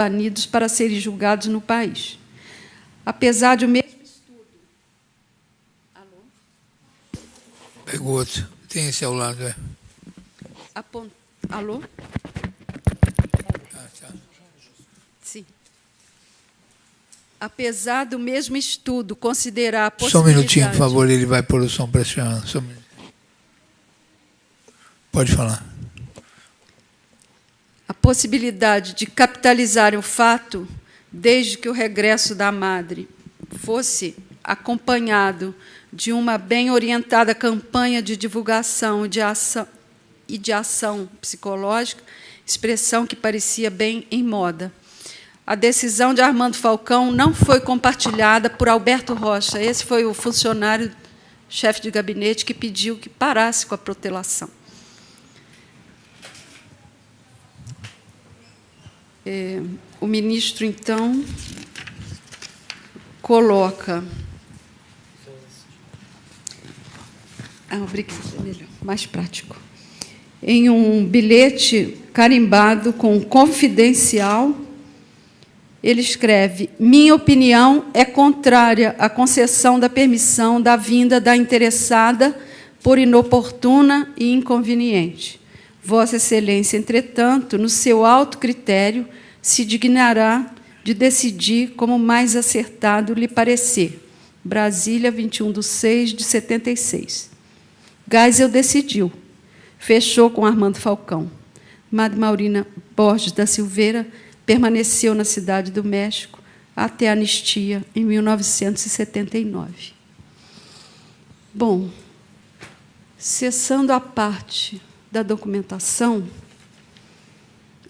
banidos para serem julgados no país. Apesar de o mesmo estudo... Alô? Pega o outro. Tem esse ao lado, é. Alô? Ah, tá. Sim. Apesar do mesmo estudo considerar a Só um possibilidade... minutinho, por favor, ele vai pôr o som para a senhora. Só um minutinho. Pode falar. A possibilidade de capitalizar o fato, desde que o regresso da madre fosse acompanhado de uma bem orientada campanha de divulgação e de ação psicológica, expressão que parecia bem em moda. A decisão de Armando Falcão não foi compartilhada por Alberto Rocha. Esse foi o funcionário, chefe de gabinete, que pediu que parasse com a protelação. O ministro, então, coloca... obrigada, melhor, mais prático. Em um bilhete carimbado com confidencial, ele escreve: minha opinião é contrária à concessão da permissão da vinda da interessada por inoportuna e inconveniente. Vossa Excelência, entretanto, no seu alto critério, se dignará de decidir como mais acertado lhe parecer. Brasília, 21/6/76. Geisel decidiu. Fechou com Armando Falcão. Madre Maurina Borges da Silveira permaneceu na Cidade do México até a anistia, em 1979. Bom, cessando a parte da documentação,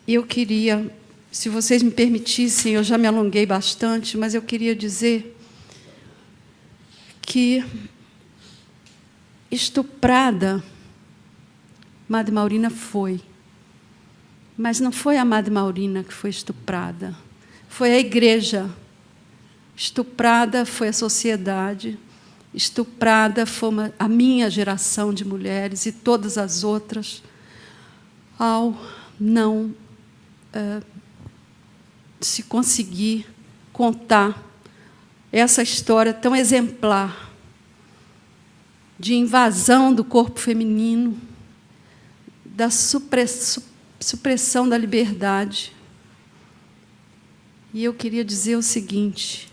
eu queria, se vocês me permitissem, eu já me alonguei bastante, mas eu queria dizer que, estuprada, Madre Maurina foi. Mas não foi a Madre Maurina que foi estuprada, foi a igreja. Estuprada foi a sociedade, estuprada foi a minha geração de mulheres e todas as outras, ao não se conseguir contar essa história tão exemplar de invasão do corpo feminino, da supressão da liberdade. E eu queria dizer o seguinte,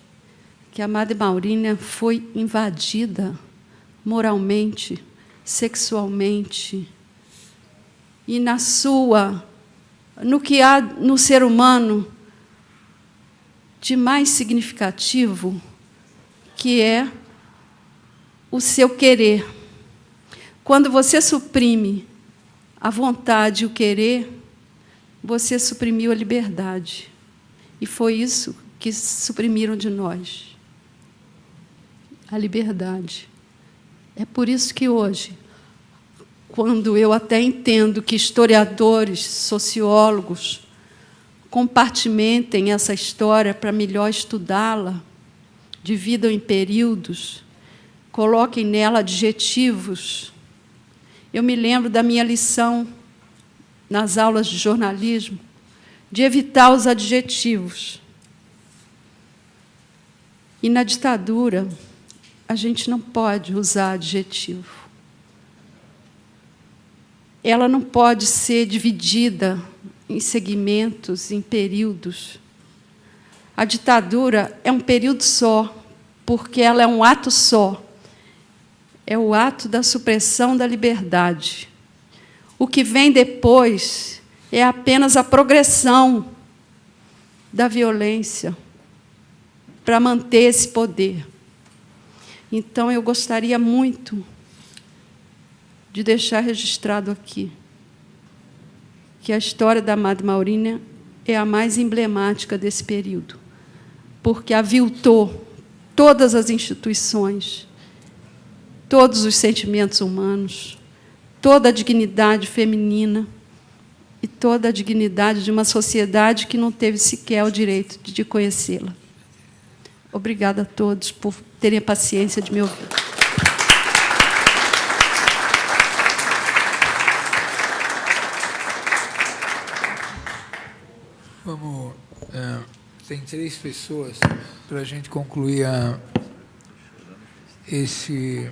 que a Madre Maurina foi invadida moralmente, sexualmente, e no que há no ser humano de mais significativo, que é o seu querer. Quando você suprime a vontade e o querer, você suprimiu a liberdade. E foi isso que suprimiram de nós. A liberdade. É por isso que hoje, quando eu até entendo que historiadores, sociólogos, compartimentem essa história para melhor estudá-la, dividam em períodos, coloquem nela adjetivos. Eu me lembro da minha lição nas aulas de jornalismo, de evitar os adjetivos. E, na ditadura, a gente não pode usar adjetivo. Ela não pode ser dividida em segmentos, em períodos. A ditadura é um período só, porque ela é um ato só. É o ato da supressão da liberdade. O que vem depois é apenas a progressão da violência para manter esse poder. Então, eu gostaria muito de deixar registrado aqui que a história da Madre Maurina é a mais emblemática desse período, porque aviltou todas as instituições, todos os sentimentos humanos, toda a dignidade feminina e toda a dignidade de uma sociedade que não teve sequer o direito de conhecê-la. Obrigada a todos por terem a paciência de me ouvir. Vamos tem 3 pessoas para a gente concluir esses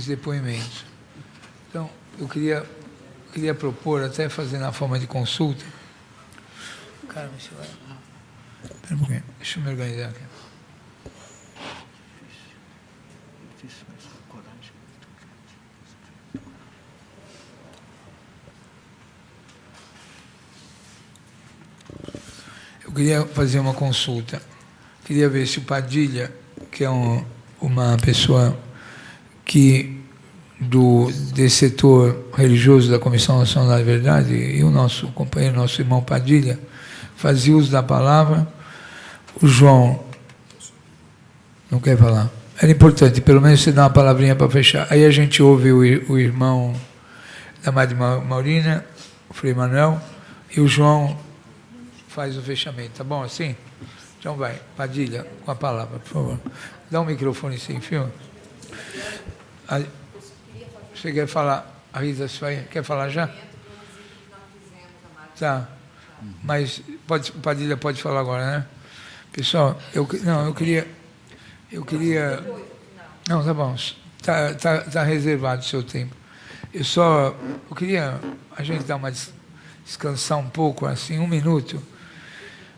depoimentos. Então, eu queria propor, até fazer na forma de consulta. Carmen, você vai... Espera um pouquinho, deixa eu me organizar aqui. Eu queria fazer uma consulta. Queria ver se o Padilha, que é uma pessoa desse setor religioso da Comissão Nacional da Verdade, e o nosso companheiro, nosso irmão Padilha, fazia uso da palavra. O João não quer falar. Era importante, pelo menos você dá uma palavrinha para fechar. Aí a gente ouve o irmão da Madre Maurina, o Frei Manuel, e o João faz o fechamento. Tá bom assim? Então vai, Padilha, com a palavra, por favor. Dá um microfone sem fio. Você quer falar? A Rita quer falar já? Tá. Mas o Padilha pode falar agora, né? Pessoal, eu queria... Não, tá bom. Tá reservado o seu tempo. Eu queria a gente dar descansar um pouco, assim, 1 minuto,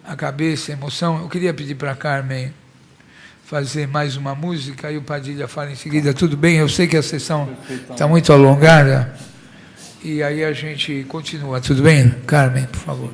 a cabeça, a emoção. Eu queria pedir para a Carmen fazer mais uma música, aí o Padilha fala em seguida, tudo bem? Eu sei que a sessão está muito alongada, e aí a gente continua, tudo bem? Carmen, por favor.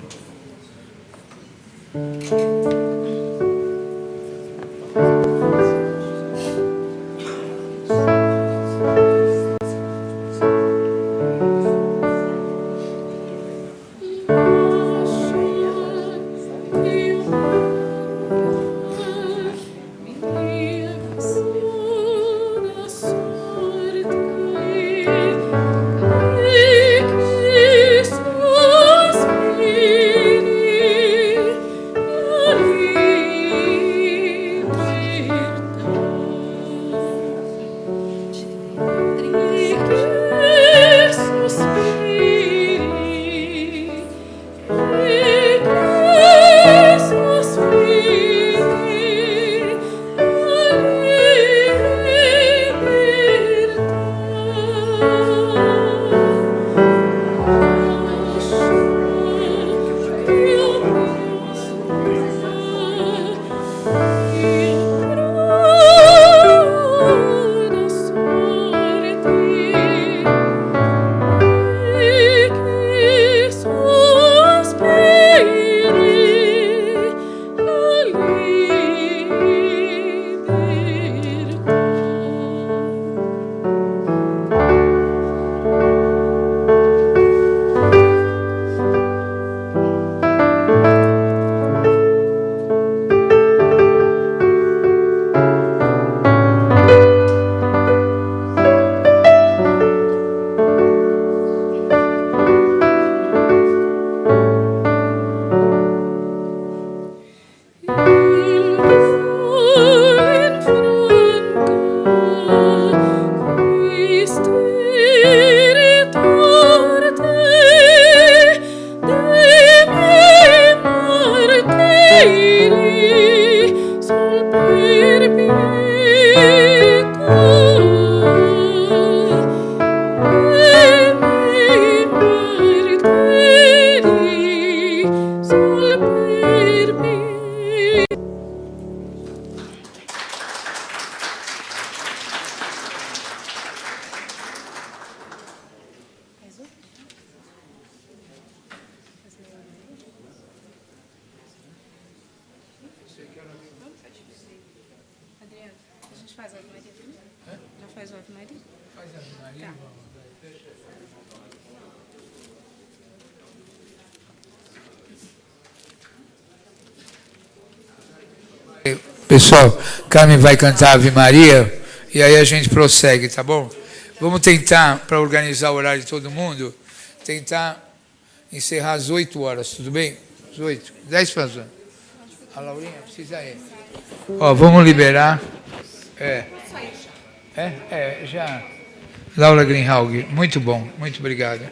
Pessoal, Carmen vai cantar Ave Maria e aí a gente prossegue, tá bom? Vamos tentar, para organizar o horário de todo mundo, tentar encerrar às 8 horas, tudo bem? Às 8, 10 para as 8. A Laurinha precisa ir. Ó, vamos liberar. Já. Laura Greenhalgh, muito bom, muito obrigado.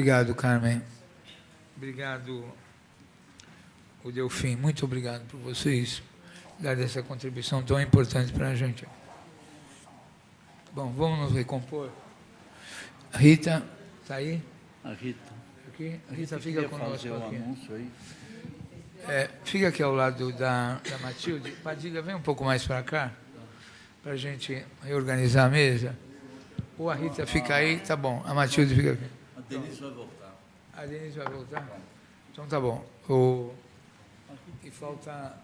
Obrigado, Carmen. Obrigado, o Delfim. Muito obrigado por vocês darem essa contribuição tão importante para a gente. Bom, vamos nos recompor. Rita, está aí? A Rita. Aqui? A Rita fica conosco aqui. Anúncio aí. Fica aqui ao lado da Matilde. Padilha, vem um pouco mais para cá, para a gente reorganizar a mesa. Ou a Rita fica aí, tá bom. A Matilde fica aqui. A Denise vai voltar. A Denise vai voltar? Então tá bom. E falta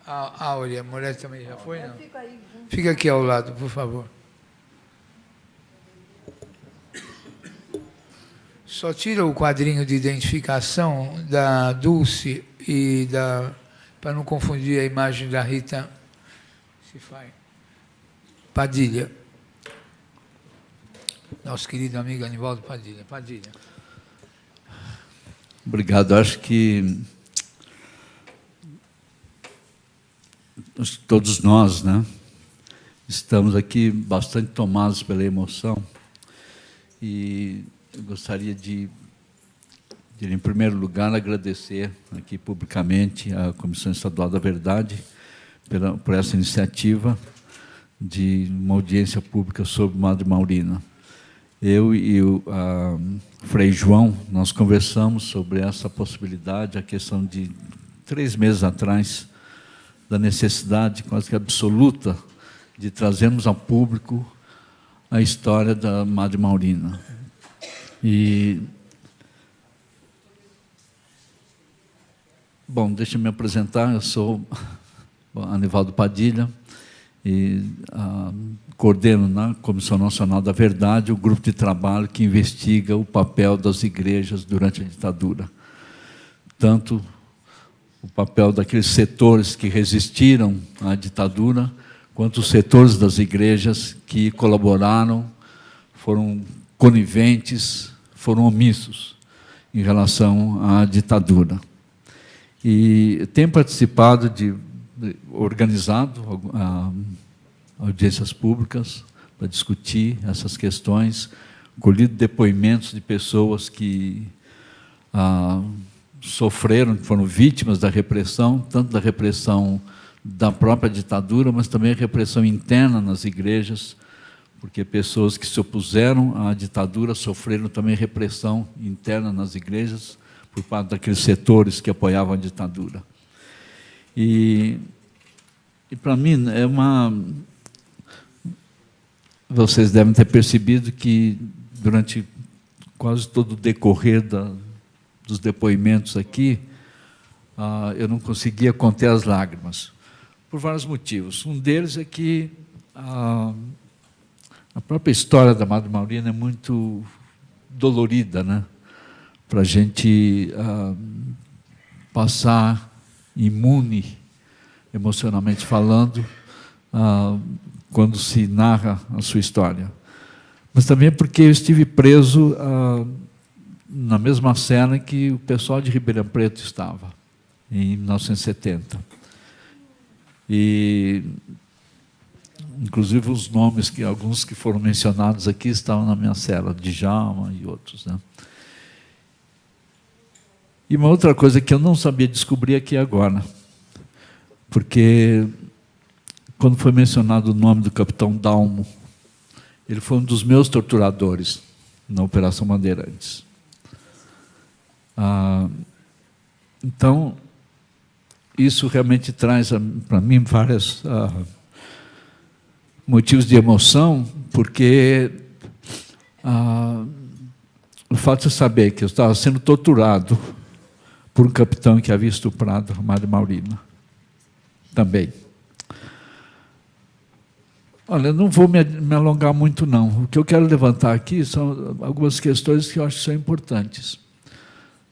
a Áurea. A mulher também já foi, não? Fica aqui ao lado, por favor. Só tira o quadrinho de identificação da Dulce e para não confundir a imagem da Rita Padilha. Nosso querido amigo Anivaldo Padilha. Padilha. Obrigado. Acho que todos nós, né, estamos aqui bastante tomados pela emoção e eu gostaria de, em primeiro lugar, agradecer aqui publicamente à Comissão Estadual da Verdade por essa iniciativa de uma audiência pública sobre Madre Maurina. Eu e o Frei João, nós conversamos sobre essa possibilidade, a questão de 3 meses atrás, da necessidade quase que absoluta de trazermos ao público a história da Madre Maurina. Bom, deixa eu me apresentar, eu sou Anivaldo Padilha e coordeno na Comissão Nacional da Verdade o grupo de trabalho que investiga o papel das igrejas durante a ditadura. Tanto o papel daqueles setores que resistiram à ditadura, quanto os setores das igrejas que colaboraram, foram coniventes, foram omissos em relação à ditadura. E tenho participado organizado audiências públicas para discutir essas questões, colhido depoimentos de pessoas que sofreram, foram vítimas da repressão, tanto da repressão da própria ditadura, mas também a repressão interna nas igrejas, porque pessoas que se opuseram à ditadura sofreram também repressão interna nas igrejas por parte daqueles setores que apoiavam a ditadura. E para mim, vocês devem ter percebido que, durante quase todo o decorrer dos depoimentos aqui, eu não conseguia conter as lágrimas, por vários motivos. Um deles é que a própria história da Madre Maurina é muito dolorida, né? Para a gente passar imune, emocionalmente falando, quando se narra a sua história. Mas também porque eu estive preso na mesma cena que o pessoal de Ribeirão Preto estava, em 1970. E, inclusive, os nomes, alguns que foram mencionados aqui, estavam na minha cela, Djalma e outros, né? E uma outra coisa que eu não sabia descobrir aqui agora, porque quando foi mencionado o nome do capitão Dalmo, ele foi um dos meus torturadores na Operação Bandeirantes. Então, isso realmente traz para mim vários motivos de emoção, porque o fato de saber que eu estava sendo torturado por um capitão que havia estuprado a Madre Maurina também. Olha, eu não vou me alongar muito, não. O que eu quero levantar aqui são algumas questões que eu acho que são importantes.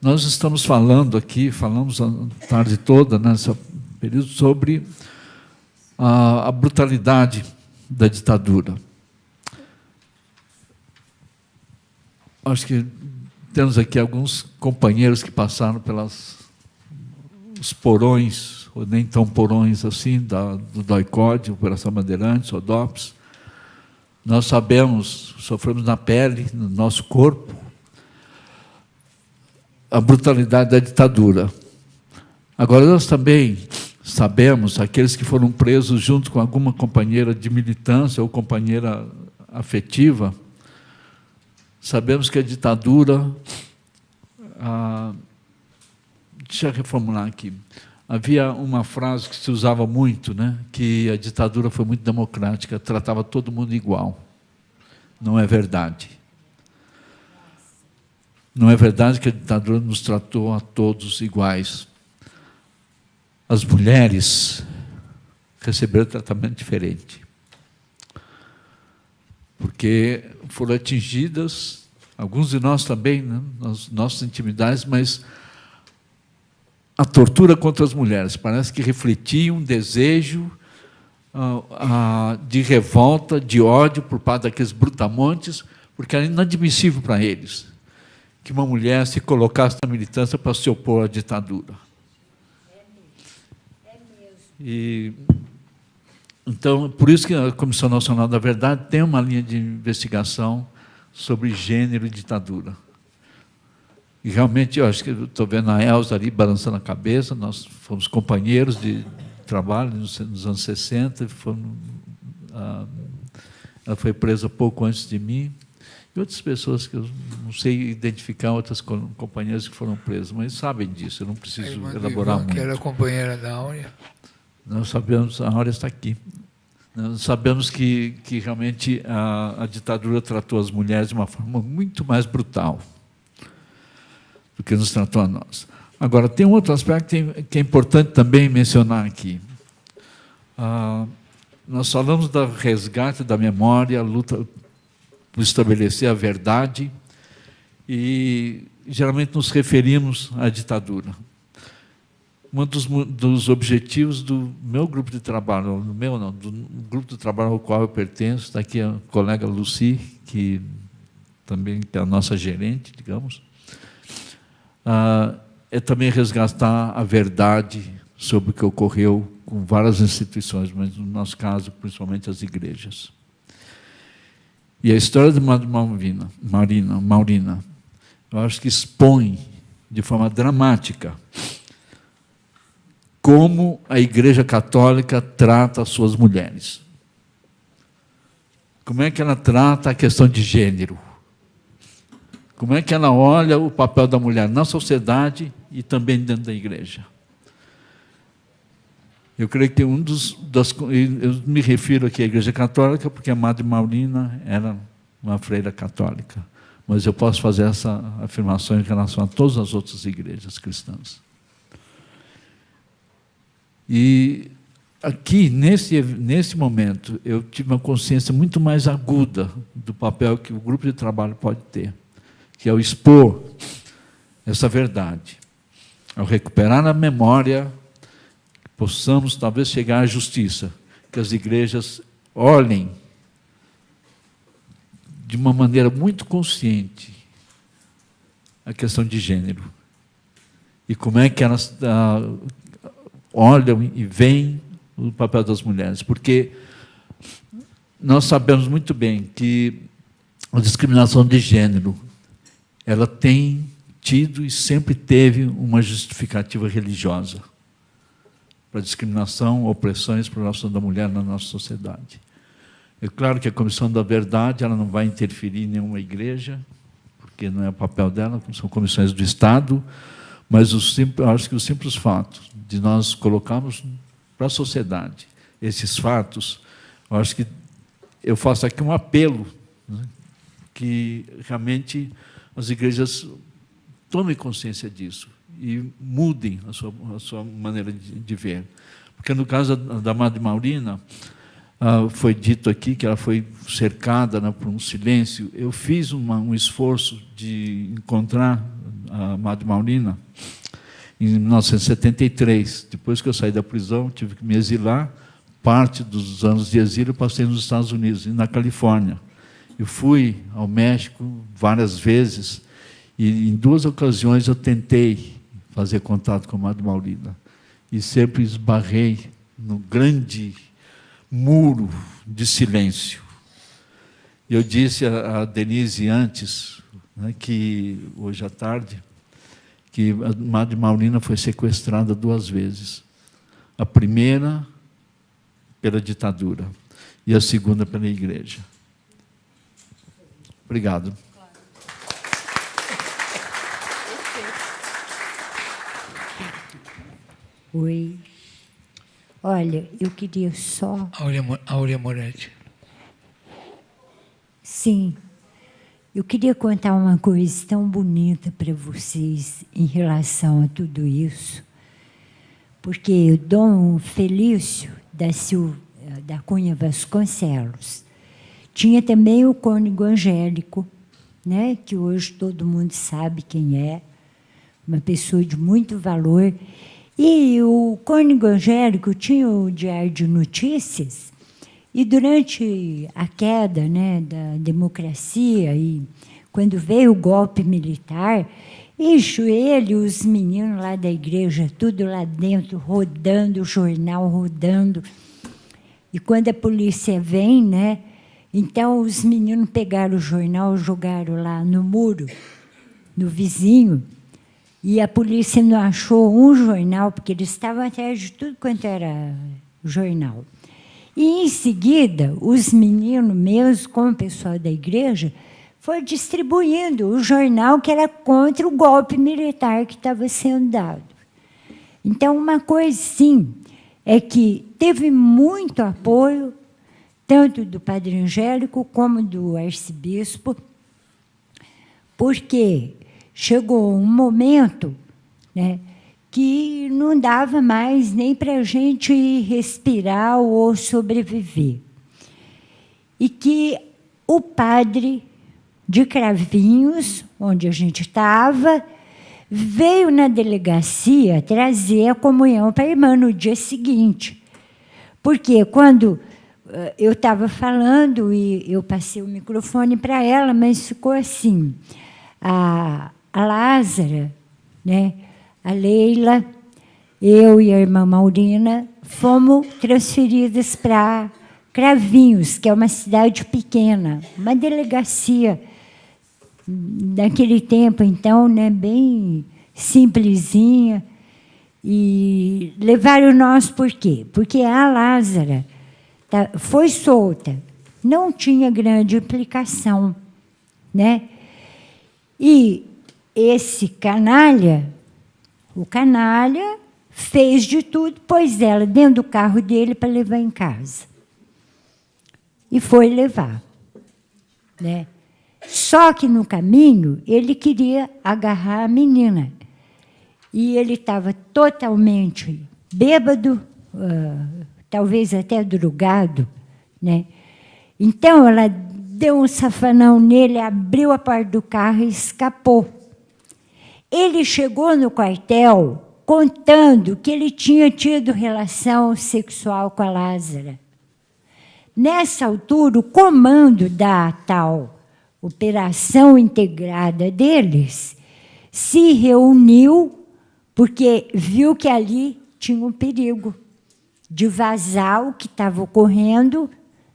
Nós estamos falando aqui, falamos a tarde toda, nesse período, sobre a brutalidade da ditadura. Acho que temos aqui alguns companheiros que passaram pelos porões, ou nem tão porões assim, do DOI-CODE, Operação Bandeirantes, ODOPS. Nós sabemos, sofremos na pele, no nosso corpo, a brutalidade da ditadura. Agora, nós também sabemos, aqueles que foram presos junto com alguma companheira de militância ou companheira afetiva, sabemos que a ditadura... deixa eu reformular aqui. Havia uma frase que se usava muito, né, que a ditadura foi muito democrática, tratava todo mundo igual. Não é verdade. Não é verdade que a ditadura nos tratou a todos iguais. As mulheres receberam tratamento diferente, porque foram atingidas, alguns de nós também, né, nas nossas intimidades, mas a tortura contra as mulheres parece que refletia um desejo de revolta, de ódio por parte daqueles brutamontes, porque era inadmissível para eles que uma mulher se colocasse na militância para se opor à ditadura. E, então, por isso que a Comissão Nacional da Verdade tem uma linha de investigação sobre gênero e ditadura. E realmente, eu acho que estou vendo a Elza ali balançando a cabeça, nós fomos companheiros de trabalho nos anos 60, ela foi presa pouco antes de mim, e outras pessoas que eu não sei identificar, outras companheiras que foram presas, mas sabem disso, eu não preciso elaborar muito. Que era companheira da Áurea. Nós sabemos, a Áurea está aqui, nós sabemos que realmente a ditadura tratou as mulheres de uma forma muito mais brutal do que nos tratou a nós. Agora, tem um outro aspecto que é importante também mencionar aqui. Nós falamos do resgate da memória, a luta por estabelecer a verdade, e geralmente nos referimos à ditadura. Um dos objetivos do meu grupo de trabalho, do grupo de trabalho ao qual eu pertenço, está aqui a colega Lucy, que também é a nossa gerente, digamos, é também resgatar a verdade sobre o que ocorreu com várias instituições, mas no nosso caso, principalmente as igrejas. E a história de Maurina, eu acho que expõe de forma dramática como a Igreja Católica trata as suas mulheres. Como é que ela trata a questão de gênero? Como é que ela olha o papel da mulher na sociedade e também dentro da igreja? Eu creio que eu me refiro aqui à Igreja Católica porque a Madre Maurina era uma freira católica, mas eu posso fazer essa afirmação em relação a todas as outras igrejas cristãs. E aqui, nesse momento, eu tive uma consciência muito mais aguda do papel que o grupo de trabalho pode ter, que é o expor essa verdade, ao recuperar a memória, possamos talvez chegar à justiça, que as igrejas olhem de uma maneira muito consciente a questão de gênero e como é que elas olham e veem o papel das mulheres, porque nós sabemos muito bem que a discriminação de gênero ela tem tido e sempre teve uma justificativa religiosa para discriminação, opressão e exploração da mulher na nossa sociedade. É claro que a Comissão da Verdade ela não vai interferir em nenhuma igreja, porque não é o papel dela, são comissões do Estado, mas eu acho que o simples fato de nós colocarmos para a sociedade esses fatos, eu acho que eu faço aqui um apelo, né, que realmente as igrejas tomem consciência disso e mudem a sua maneira de ver. Porque no caso da Madre Maurina, foi dito aqui que ela foi cercada, né, por um silêncio. Eu fiz um esforço de encontrar a Madre Maurina em 1973. Depois que eu saí da prisão, tive que me exilar. Parte dos anos de exílio eu passei nos Estados Unidos e na Califórnia. Eu fui ao México várias vezes e em 2 ocasiões eu tentei fazer contato com a Madre Maurina e sempre esbarrei no grande muro de silêncio. Eu disse a Denise antes, né, que hoje à tarde, que a Madre Maurina foi sequestrada 2 vezes. A primeira pela ditadura e a segunda pela igreja. Obrigado. Oi. Olha, eu queria só... Áurea Moretti. Sim. Eu queria contar uma coisa tão bonita para vocês em relação a tudo isso, porque o Dom Felício da Cunha Vasconcelos tinha também o cônego Angélico, né, que hoje todo mundo sabe quem é, uma pessoa de muito valor. E o cônego Angélico tinha o Diário de Notícias, e durante a queda, né, da democracia, e quando veio o golpe militar, ele e os meninos lá da igreja, tudo lá dentro, rodando o jornal, rodando. E quando a polícia vem, né, então os meninos pegaram o jornal, jogaram lá no muro, no vizinho, e a polícia não achou um jornal, porque eles estavam atrás de tudo quanto era jornal. E, em seguida, os meninos, mesmo com o pessoal da igreja, foram distribuindo o jornal que era contra o golpe militar que estava sendo dado. Então, uma coisa, sim, é que teve muito apoio, tanto do Padre Angélico como do arcebispo, porque chegou um momento, né, que não dava mais nem para a gente respirar ou sobreviver. E que o padre de Cravinhos, onde a gente estava, veio na delegacia trazer a comunhão para a irmã no dia seguinte. Porque quando eu estava falando e eu passei o microfone para ela, mas ficou assim, a Lázara, né, a Leila, eu e a irmã Maurina fomos transferidas para Cravinhos, que é uma cidade pequena, uma delegacia daquele tempo, então, né, bem simplesinha. E levaram nós por quê? Porque a Lázara foi solta, não tinha grande implicação, né? E esse canalha, o canalha fez de tudo, pôs ela dentro do carro dele para levar em casa. E foi levar, né? Só que, no caminho, ele queria agarrar a menina. E ele estava totalmente bêbado, talvez até drogado, né? Então, ela deu um safanão nele, abriu a porta do carro e escapou. Ele chegou no quartel contando que ele tinha tido relação sexual com a Lázara. Nessa altura, o comando da tal operação integrada deles se reuniu porque viu que ali tinha um perigo de vazar o que estava ocorrendo,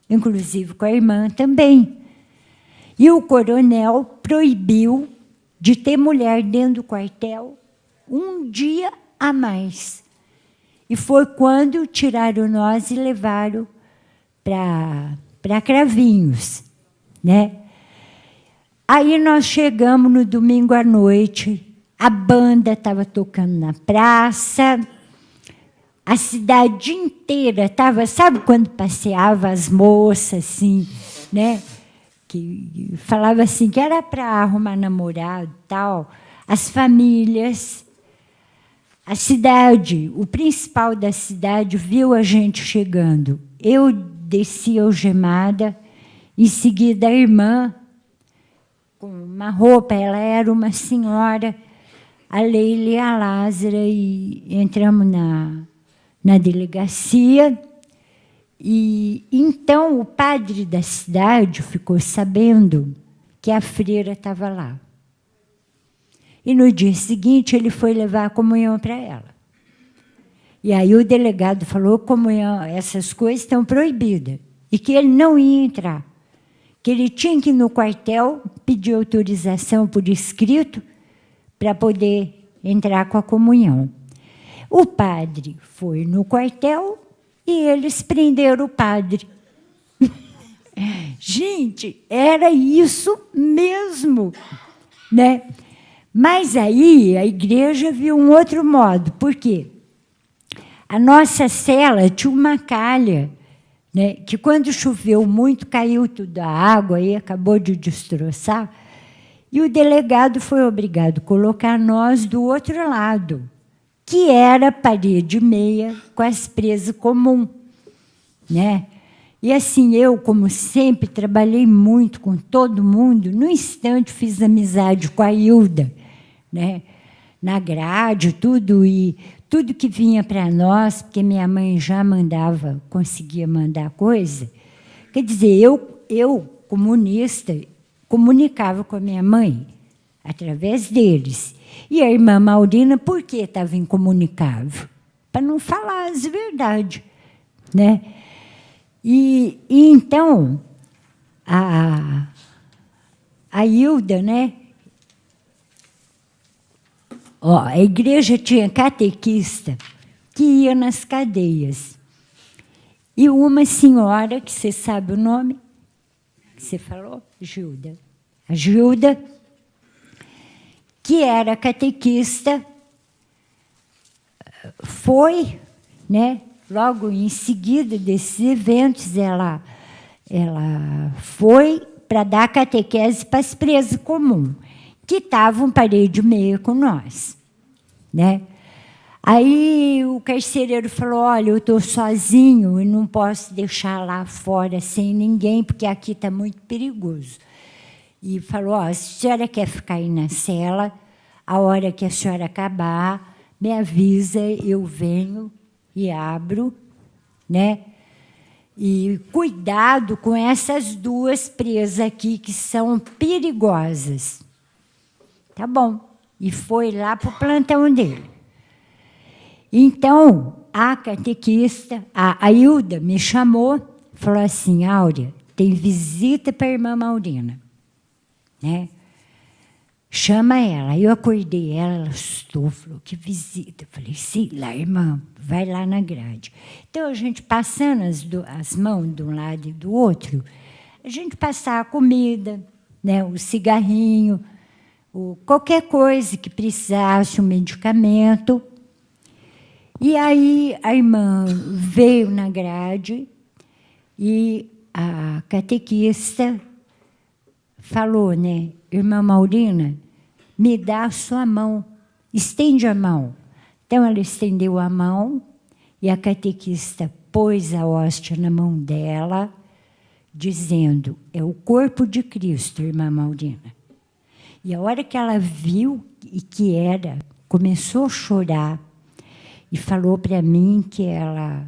inclusive com a irmã também. E o coronel proibiu de ter mulher dentro do quartel um dia a mais. E foi quando tiraram nós e levaram para Cravinhos, né? Aí nós chegamos no domingo à noite, a banda estava tocando na praça, a cidade inteira estava, sabe quando passeava as moças, assim, né? Que falava assim, que era para arrumar namorado e tal, as famílias, a cidade, o principal da cidade viu a gente chegando. Eu desci algemada, em seguida a irmã, com uma roupa, ela era uma senhora, a Leila e a Lázara, e entramos na delegacia. E então o padre da cidade ficou sabendo que a freira estava lá. E no dia seguinte ele foi levar a comunhão para ela. E aí o delegado falou que comunhão, essas coisas estão proibidas, e que ele não ia entrar, que ele tinha que ir no quartel pedir autorização por escrito para poder entrar com a comunhão. O padre foi no quartel e eles prenderam o padre. Gente, era isso mesmo, né? Mas aí a igreja viu um outro modo. Por quê? A nossa cela tinha uma calha, né, que quando choveu muito, caiu toda a água e acabou de destroçar. E o delegado foi obrigado a colocar nós do outro lado, que era parede meia com as presas comuns, né? E assim, eu, como sempre, trabalhei muito com todo mundo. No instante, fiz amizade com a Hilda, né? Na grade, tudo, e tudo que vinha para nós, porque minha mãe já mandava, conseguia mandar coisa. Quer dizer, eu comunista, comunicava com a minha mãe, através deles. E a irmã Maurina, por que estava incomunicável? Para não falar as verdades, né? E então, a Hilda, né? Ó, a igreja tinha catequista que ia nas cadeias. E uma senhora, que você sabe o nome, que você falou? Gilda. A Gilda, que era catequista, foi, né? Logo em seguida desses eventos, ela foi para dar catequese para as presas comuns, que estavam parede e meia com nós, né? Aí o carcereiro falou, olha, eu estou sozinho e não posso deixar lá fora sem ninguém, porque aqui está muito perigoso. E falou, ó, se a senhora quer ficar aí na cela, a hora que a senhora acabar, me avisa, eu venho e abro, né? E cuidado com essas duas presas aqui, que são perigosas. Tá bom. E foi lá para o plantão dele. Então, a catequista, a Hilda, me chamou, falou assim, Áurea, tem visita para a irmã Maurina, né? Chama ela. Aí eu acordei ela assustou, falou, que visita? Eu falei, sei lá, irmã, vai lá na grade. Então, a gente passando as mãos de um lado e do outro, a gente passava a comida, né, o cigarrinho, qualquer coisa que precisasse, um medicamento. E aí a irmã veio na grade e a catequista falou, né, irmã Maurina, me dá a sua mão, estende a mão. Então, ela estendeu a mão e a catequista pôs a hóstia na mão dela, dizendo, é o corpo de Cristo, irmã Maurina. E a hora que ela viu e que era, começou a chorar e falou para mim que ela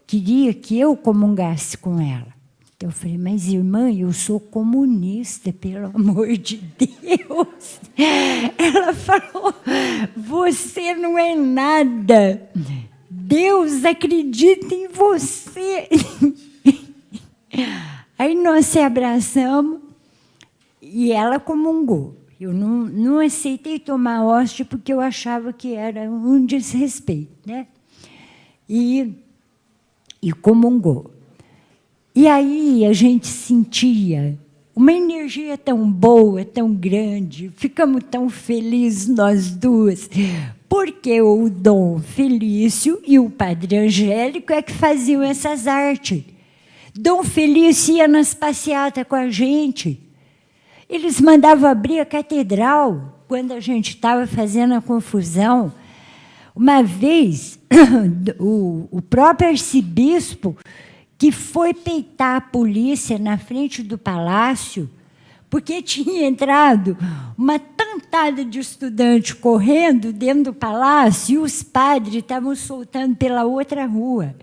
queria que eu comungasse com ela. Eu falei, mas irmã, eu sou comunista, pelo amor de Deus. Ela falou, você não é nada. Deus acredita em você. Aí nós se abraçamos e ela comungou. Eu não aceitei tomar hóstia porque eu achava que era um desrespeito, né? E comungou. E aí a gente sentia uma energia tão boa, tão grande, ficamos tão felizes nós duas, porque o Dom Felício e o Padre Angélico é que faziam essas artes. Dom Felício ia nas passeatas com a gente. Eles mandavam abrir a catedral quando a gente estava fazendo a confusão. Uma vez, o próprio arcebispo, que foi peitar a polícia na frente do palácio, porque tinha entrado uma tantada de estudantes correndo dentro do palácio e os padres estavam soltando pela outra rua.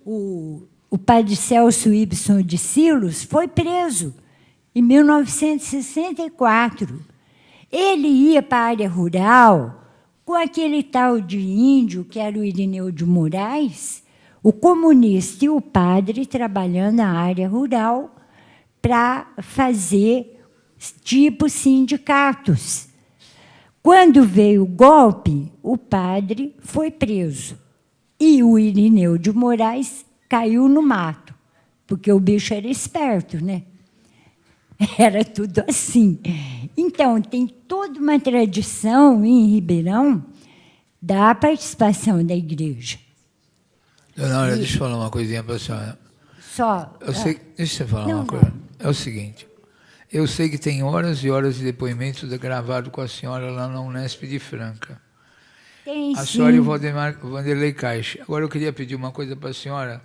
O padre Celso Ibson de Silos foi preso em 1964. Ele ia para a área rural com aquele tal de índio, que era o Irineu de Moraes, o comunista e o padre trabalhando na área rural para fazer tipo sindicatos. Quando veio o golpe, o padre foi preso. E o Irineu de Moraes caiu no mato, porque o bicho era esperto, né? Era tudo assim. Então, tem toda uma tradição em Ribeirão da participação da igreja. Dona Aura, deixa eu falar uma coisinha para a senhora. Só. Deixa eu falar Não, uma coisa. É o seguinte, eu sei que tem horas e horas de depoimentos gravados com a senhora lá na Unesp de Franca. Tem, A sim. senhora e o Vanderlei Caixa. Agora eu queria pedir uma coisa para a senhora,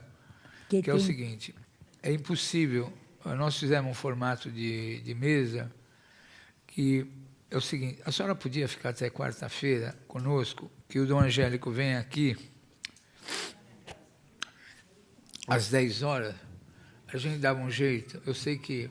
que é o seguinte, é impossível, nós fizemos um formato de mesa, que é o seguinte, a senhora podia ficar até quarta-feira conosco, que o Dom Angélico vem aqui, às 10 horas, a gente dava um jeito. Eu sei que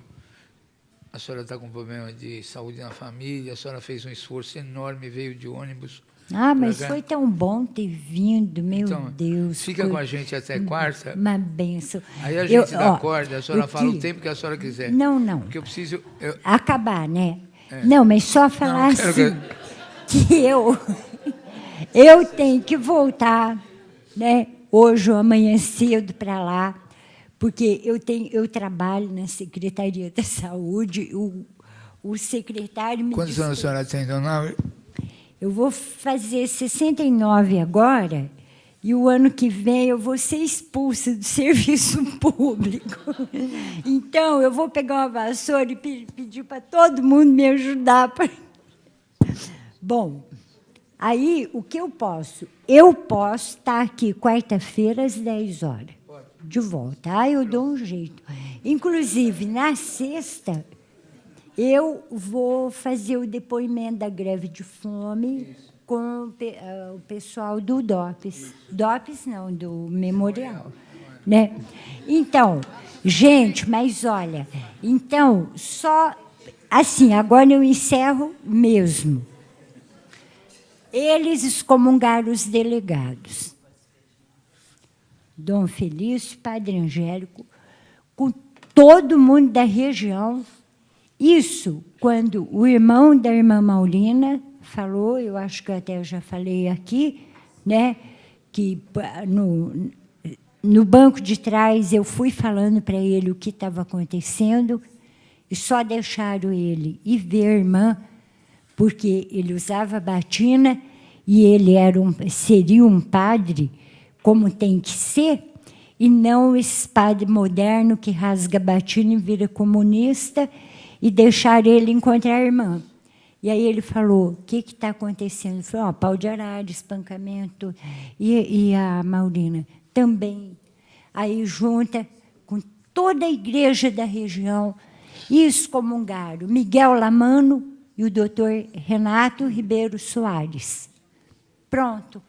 a senhora está com problema de saúde na família, a senhora fez um esforço enorme, veio de ônibus. Ah, mas foi tão bom ter vindo, meu então, Deus. Fica com a gente até quarta. Uma benção. Aí a gente dá corda, a senhora fala o tempo que a senhora quiser. Não. Porque eu preciso... Acabar, né? Não, mas só falar assim, que eu tenho que voltar, né? Hoje ou amanhã cedo para lá, porque eu trabalho na Secretaria da Saúde, o secretário me Quantos anos a senhora tem, dona Aura? Eu vou fazer 69 agora, e o ano que vem eu vou ser expulsa do serviço público. Então, eu vou pegar uma vassoura e pedir para todo mundo me ajudar. Bom, aí, o que eu posso? Eu posso estar aqui quarta-feira às 10 horas, de volta. Aí eu dou um jeito. Inclusive, na sexta, eu vou fazer o depoimento da greve de fome com o pessoal do DOPS. DOPS não, do Memorial. Né? Então, gente, mas olha, então, só assim, agora eu encerro mesmo. Eles excomungaram os delegados. Dom Felício, Padre Angélico, com todo mundo da região. Isso, quando o irmão da irmã Maurina falou, eu acho que eu até já falei aqui, né, que no banco de trás eu fui falando para ele o que estava acontecendo, e só deixaram ele ir ver a irmã, porque ele usava batina e ele seria um padre como tem que ser, e não esse padre moderno que rasga a batina e vira comunista, e deixar ele encontrar a irmã. E aí ele falou, o que está acontecendo? Ele falou, pau de arara, espancamento. E a Maurina também. Aí junta com toda a igreja da região, e excomungaram Miguel Lamano e o doutor Renato Ribeiro Soares. Pronto.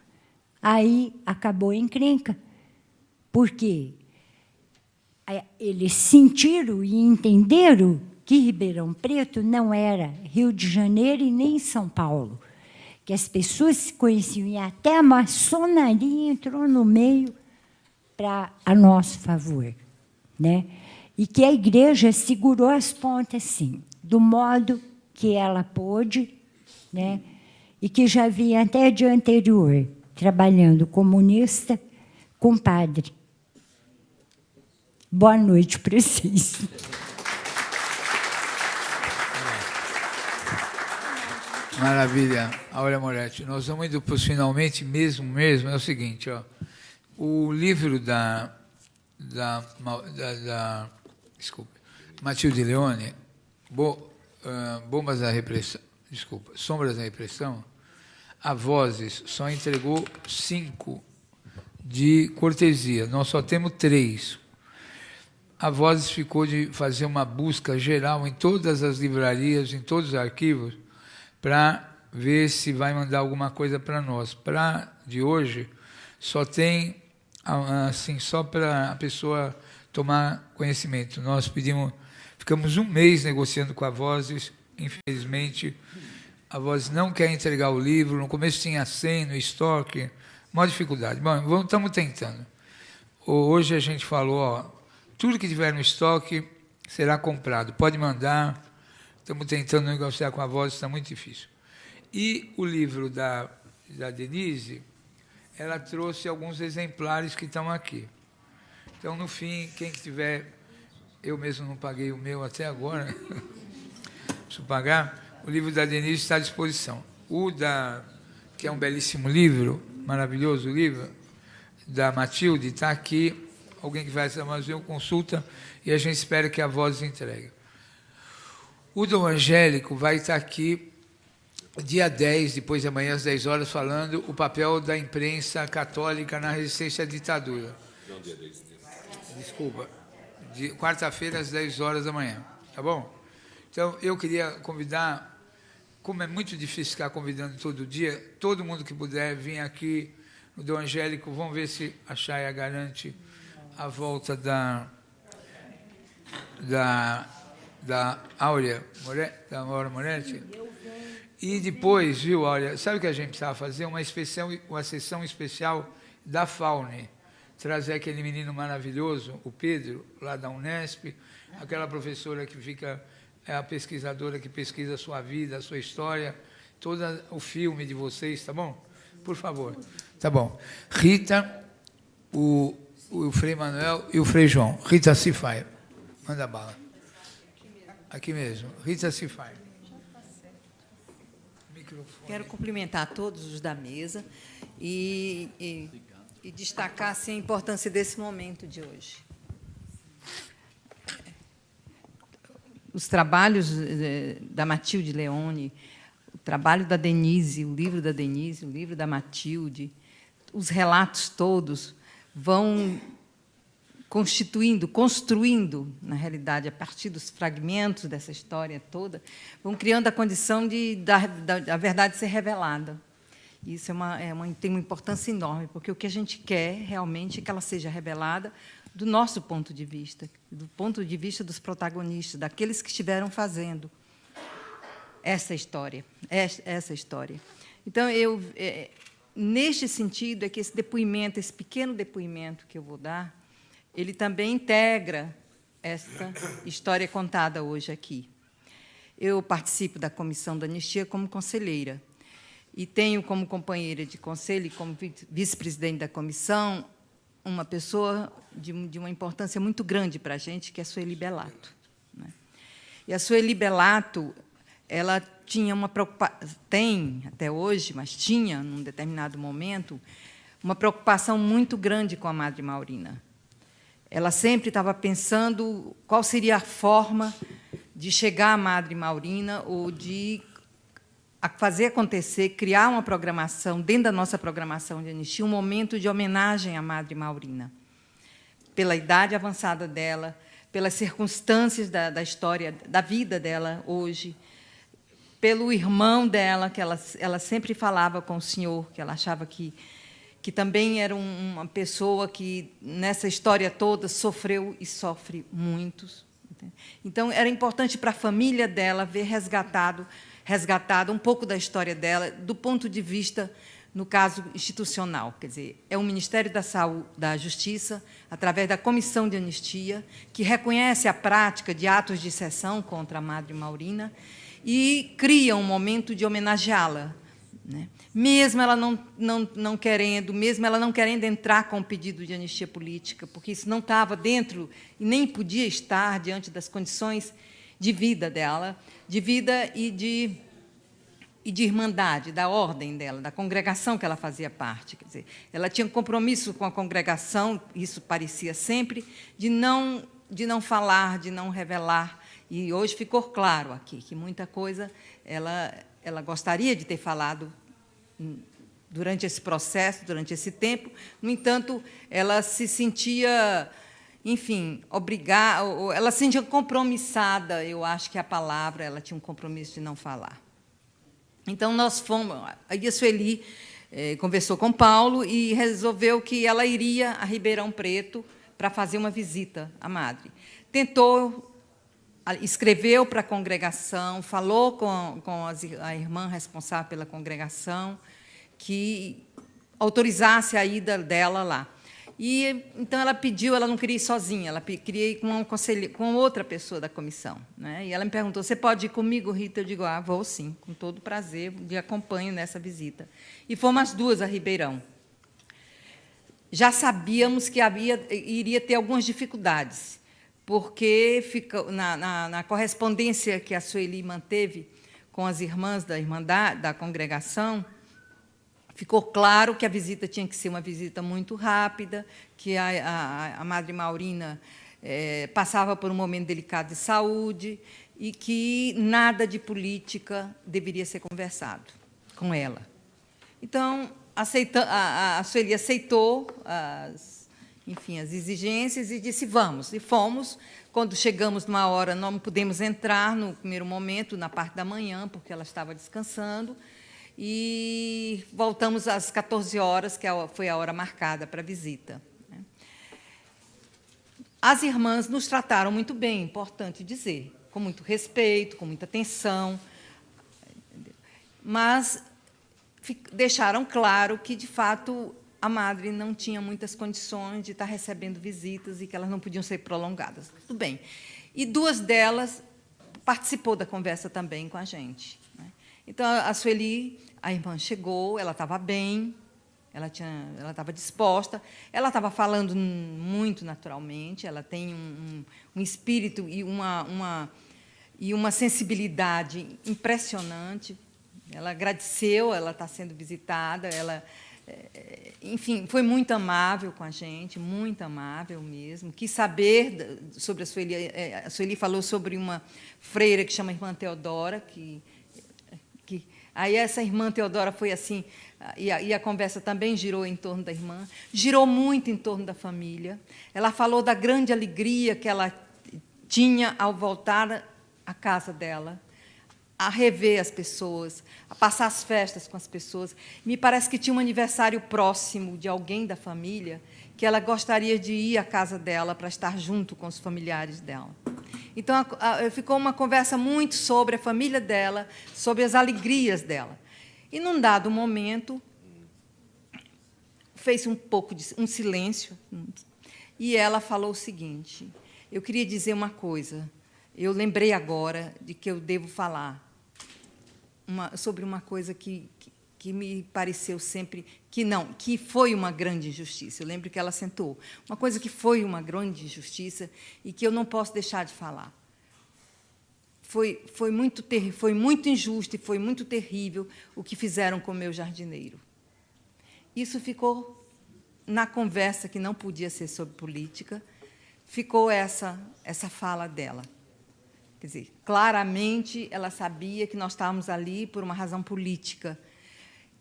Aí acabou a encrenca. Por quê? Eles sentiram e entenderam que Ribeirão Preto não era Rio de Janeiro e nem São Paulo, que as pessoas se conheciam e até a maçonaria entrou no meio a nosso favor, né? E que a igreja segurou as pontas, sim, do modo que ela pôde, né? E que já vinha até de anterior, trabalhando comunista com padre. Boa noite para vocês. Maravilha, Áurea Moretti. Nós vamos indo para os finalmente mesmo, é o seguinte, ó, o livro desculpa, Matilde Leone, Bombas da Repressão, desculpa, Sombras da Repressão, a Vozes só entregou 5 de cortesia, nós só temos 3. A Vozes ficou de fazer uma busca geral em todas as livrarias, em todos os arquivos, para ver se vai mandar alguma coisa para nós. Para de hoje, só tem, assim, só para a pessoa tomar conhecimento. Nós ficamos um mês negociando com a Vozes, infelizmente, a Vozes não quer entregar o livro, no começo tinha 100 no estoque, maior dificuldade. Bom, estamos tentando. Hoje a gente falou, ó, tudo que tiver no estoque será comprado, pode mandar. Estamos tentando negociar com a Vozes, está muito difícil. E o livro da Denise, ela trouxe alguns exemplares que estão aqui. Então, no fim, quem tiver... Eu mesmo não paguei o meu até agora. Preciso pagar. O livro da Denise está à disposição. Que é um belíssimo livro, maravilhoso livro, da Matilde, está aqui. Alguém que vai fazer uma consulta e a gente espera que a voz entregue. O Dom Angélico vai estar aqui dia 10, depois de amanhã, às 10 horas, falando o papel da imprensa católica na resistência à ditadura. Desculpa. De quarta-feira, às 10 horas da manhã. Tá bom? Então, eu queria convidar, como é muito difícil ficar convidando todo dia, todo mundo que puder vir aqui no Dom Angélico, vamos ver se a Chaya garante a volta da Áurea Moretti. E depois, viu, Áurea, sabe o que a gente precisava fazer? Uma sessão especial da Faune. Trazer aquele menino maravilhoso, o Pedro, lá da Unesp, aquela professora que é a pesquisadora que pesquisa a sua vida, a sua história, todo o filme de vocês, tá bom? Por favor. Tá bom. Rita, o Frei Manuel e o Frei João. Rita Cifai. Manda bala. Aqui mesmo. Rita Cifai. Quero cumprimentar todos os da mesa e destacar assim, a importância desse momento de hoje. Os trabalhos da Matilde Leone, o trabalho da Denise, o livro da Denise, o livro da Matilde, os relatos todos vão construindo, na realidade, a partir dos fragmentos dessa história toda, vão criando a condição da verdade ser revelada. Isso tem uma importância enorme, porque o que a gente quer realmente é que ela seja revelada do nosso ponto de vista, do ponto de vista dos protagonistas, daqueles que estiveram fazendo essa história. Então, neste sentido, é que esse depoimento, esse pequeno depoimento que eu vou dar, ele também integra esta história contada hoje aqui. Eu participo da Comissão da Anistia como conselheira e tenho como companheira de conselho e como vice-presidente da comissão uma pessoa de uma importância muito grande para a gente, que é a Sueli Bellato. E a Sueli Bellato, ela tinha uma preocupação, tem até hoje, mas tinha, num determinado momento, uma preocupação muito grande com a Madre Maurina. Ela sempre estava pensando qual seria a forma de chegar à Madre Maurina ou de fazer acontecer, criar uma programação, dentro da nossa programação de anistia, um momento de homenagem à Madre Maurina, pela idade avançada dela, pelas circunstâncias da história, da vida dela hoje, pelo irmão dela, que ela sempre falava com o senhor, que ela achava que também era uma pessoa que, nessa história toda, sofreu e sofre muitos. Então, era importante para a família dela ver resgatado um pouco da história dela, do ponto de vista, no caso, institucional. Quer dizer, é o Ministério da Saúde, da Justiça, através da Comissão de Anistia, que reconhece a prática de atos de exceção contra a Madre Maurina e cria um momento de homenageá-la, né? Mesmo ela não querendo entrar com o pedido de anistia política, porque isso não estava dentro e nem podia estar diante das condições de vida dela, de vida e de irmandade, da ordem dela, da congregação que ela fazia parte. Quer dizer, ela tinha um compromisso com a congregação, isso parecia sempre, de não falar, de não revelar. E hoje ficou claro aqui que muita coisa ela gostaria de ter falado durante esse processo, durante esse tempo. No entanto, ela se sentia, enfim, obrigada, ela se sentia compromissada, eu acho que a palavra, ela tinha um compromisso de não falar. Então, nós fomos... Aí a Sueli conversou com Paulo e resolveu que ela iria a Ribeirão Preto para fazer uma visita à Madre. Escreveu para a congregação, falou com a irmã responsável pela congregação, que autorizasse a ida dela lá. E então ela pediu, ela não queria ir sozinha, ela queria ir com outra pessoa da comissão, né? E ela me perguntou: você pode ir comigo, Rita? Eu digo: vou sim, com todo prazer, lhe acompanho nessa visita. E fomos as duas a Ribeirão. Já sabíamos que iria ter algumas dificuldades, porque na correspondência que a Sueli manteve com as irmãs da congregação, ficou claro que a visita tinha que ser uma visita muito rápida, que a Madre Maurina passava por um momento delicado de saúde e que nada de política deveria ser conversado com ela. Então, a Sueli aceitou as exigências e disse: vamos. E fomos. Quando chegamos numa hora, não pudemos entrar no primeiro momento, na parte da manhã, porque ela estava descansando, e voltamos às 14 horas, que foi a hora marcada para a visita. As irmãs nos trataram muito bem, importante dizer, com muito respeito, com muita atenção, mas deixaram claro que, de fato, a madre não tinha muitas condições de estar recebendo visitas e que elas não podiam ser prolongadas. Tudo bem. E duas delas participou da conversa também com a gente, né? Então, a Sueli, a irmã, chegou, ela estava bem, ela estava disposta, ela estava falando muito naturalmente, ela tem um espírito e uma sensibilidade impressionante. Ela agradeceu, ela está sendo visitada, enfim, foi muito amável com a gente, muito amável mesmo. Quis saber sobre a Sueli. A Sueli falou sobre uma freira que chama Irmã Teodora, aí essa Irmã Teodora foi assim, e a conversa também girou em torno da irmã, girou muito em torno da família. Ela falou da grande alegria que ela tinha ao voltar à casa dela, a rever as pessoas, a passar as festas com as pessoas. Me parece que tinha um aniversário próximo de alguém da família que ela gostaria de ir à casa dela para estar junto com os familiares dela. Então, ficou uma conversa muito sobre a família dela, sobre as alegrias dela. E, num dado momento, fez um pouco de um silêncio, e ela falou o seguinte: eu queria dizer uma coisa, eu lembrei agora de que eu devo falar sobre uma coisa que me pareceu sempre que foi uma grande injustiça. Eu lembro que ela sentou. Uma coisa que foi uma grande injustiça e que eu não posso deixar de falar. Foi muito injusto e foi muito terrível o que fizeram com o meu jardineiro. Isso ficou na conversa, que não podia ser sobre política, ficou essa fala dela. Quer dizer, claramente ela sabia que nós estávamos ali por uma razão política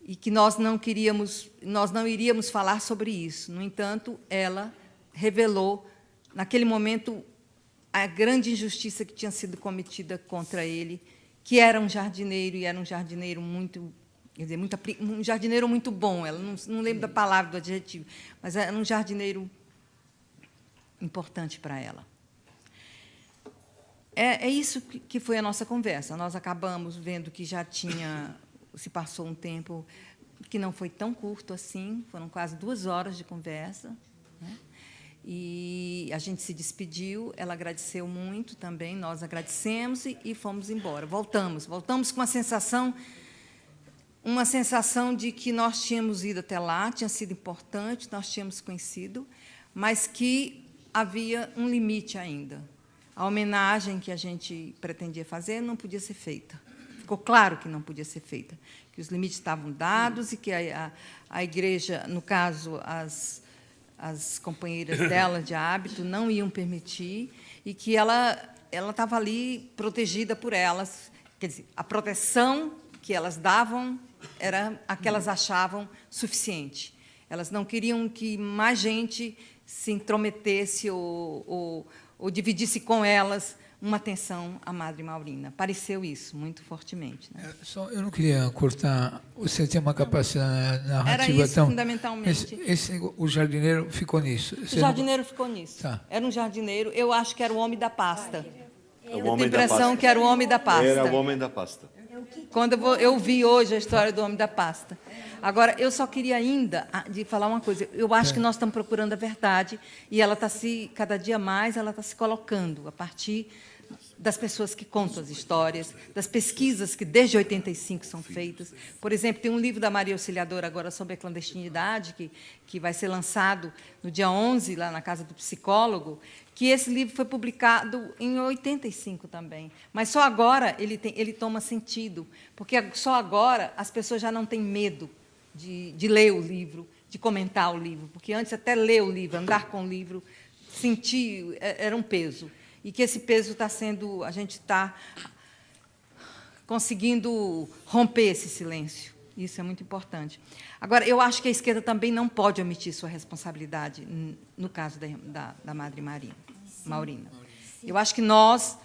e que nós não iríamos falar sobre isso. No entanto, ela revelou, naquele momento, a grande injustiça que tinha sido cometida contra ele, que era um jardineiro, e era um jardineiro muito, quer dizer, um jardineiro muito bom. Ela não lembro da palavra, do adjetivo, mas era um jardineiro importante para ela. É isso que foi a nossa conversa. Nós acabamos vendo que se passou um tempo que não foi tão curto assim, foram quase 2 horas de conversa, né? E a gente se despediu, ela agradeceu muito também, nós agradecemos e fomos embora. Voltamos com uma sensação de que nós tínhamos ido até lá, tinha sido importante, nós tínhamos conhecido, mas que havia um limite ainda. A homenagem que a gente pretendia fazer não podia ser feita. Ficou claro que não podia ser feita, que os limites estavam dados e que a igreja, no caso, as companheiras dela de hábito, não iam permitir, e que ela estava ali protegida por elas. Quer dizer, a proteção que elas davam era a que elas achavam suficiente. Elas não queriam que mais gente se intrometesse ou dividisse com elas uma atenção à Madre Maurina. Pareceu isso, muito fortemente, né? Eu não queria cortar. Você tem uma capacidade narrativa Era isso, tão... fundamentalmente. O jardineiro ficou nisso. O jardineiro ficou nisso. Tá. Era um jardineiro, eu acho que era o homem da pasta. É o Eu tenho a impressão que era o homem da pasta. Era o homem da pasta. É o Quando eu vi hoje a história do Homem da Pasta. Agora, eu só queria ainda de falar uma coisa. Eu acho que nós estamos procurando a verdade e ela está cada dia mais, ela está se colocando a partir das pessoas que contam as histórias, das pesquisas que desde 85 são feitas. Por exemplo, tem um livro da Maria Auxiliadora agora sobre a clandestinidade, que vai ser lançado no dia 11, lá na Casa do Psicólogo, que esse livro foi publicado em 85 também. Mas só agora ele toma sentido, porque só agora as pessoas já não têm medo de ler o livro, de comentar o livro, porque antes até ler o livro, andar com o livro, sentir, era um peso. E que esse peso está sendo, a gente está conseguindo romper esse silêncio. Isso é muito importante. Agora, eu acho que a esquerda também não pode omitir sua responsabilidade no caso da Madre Maurina. Eu acho que nós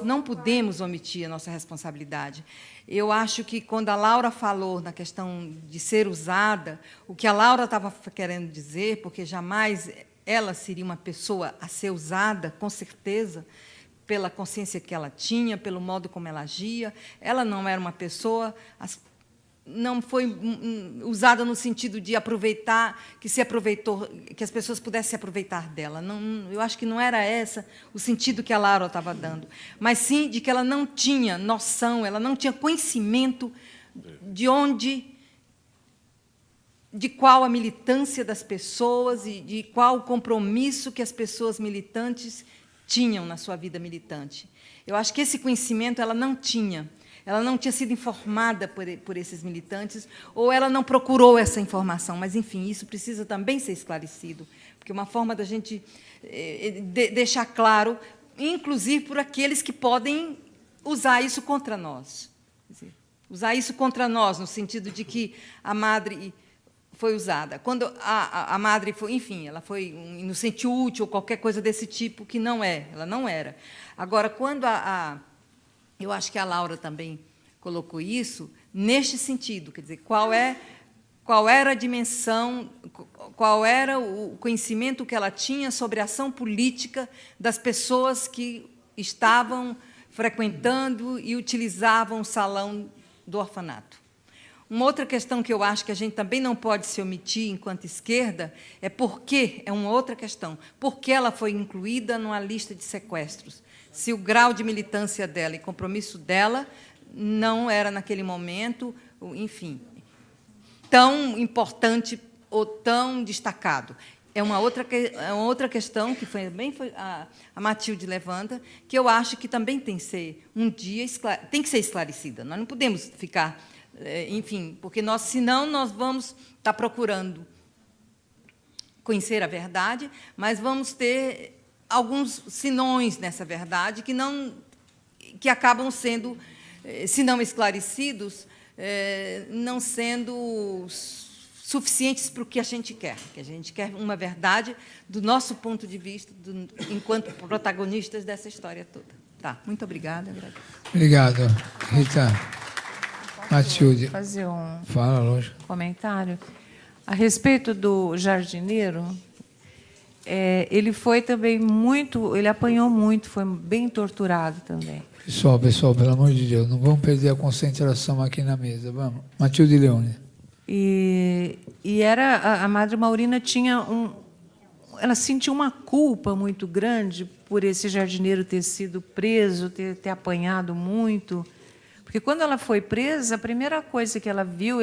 não podemos omitir a nossa responsabilidade. Eu acho que, quando a Laura falou na questão de ser usada, o que a Laura estava querendo dizer, porque jamais ela seria uma pessoa a ser usada, com certeza, pela consciência que ela tinha, pelo modo como ela agia. Ela não era uma pessoa, não foi usada no sentido de aproveitar, que as pessoas pudessem se aproveitar dela. Não, eu acho que não era esse o sentido que a Laura estava dando, mas sim de que ela não tinha noção, ela não tinha conhecimento de qual a militância das pessoas e de qual o compromisso que as pessoas militantes tinham na sua vida militante. Eu acho que esse conhecimento ela não tinha sido informada por esses militantes, ou ela não procurou essa informação, mas, enfim, isso precisa também ser esclarecido, porque é uma forma da gente deixar claro, inclusive por aqueles que podem usar isso contra nós. Quer dizer, usar isso contra nós, no sentido de que a Madre foi usada. Quando a Madre foi, enfim, ela foi inocente útil, ou qualquer coisa desse tipo, que ela não era. Agora, quando eu acho que a Laura também colocou isso neste sentido, quer dizer, qual era a dimensão, qual era o conhecimento que ela tinha sobre a ação política das pessoas que estavam frequentando e utilizavam o salão do orfanato. Uma outra questão que eu acho que a gente também não pode se omitir enquanto esquerda é uma outra questão, por que ela foi incluída numa lista de sequestros? Se o grau de militância dela e compromisso dela não era, naquele momento, enfim, tão importante ou tão destacado. É uma outra questão que a Matilde levanta, que eu acho que também tem que ser esclarecida. Nós não podemos ficar, enfim, porque senão nós vamos estar procurando conhecer a verdade, mas vamos ter alguns sinões nessa verdade que acabam sendo, se não esclarecidos, não sendo suficientes para o que a gente quer. Que a gente quer uma verdade do nosso ponto de vista, enquanto protagonistas dessa história toda. Tá, muito obrigada. Obrigado, Rita. Matilde. Fazer um comentário a respeito do jardineiro. Ele foi também ele apanhou muito, foi bem torturado também. Pessoal, pelo amor de Deus, não vamos perder a concentração aqui na mesa, vamos. Matilde Leone. E a Madre Maurina ela sentiu uma culpa muito grande por esse jardineiro ter sido preso, ter apanhado muito, porque quando ela foi presa, a primeira coisa que ela viu,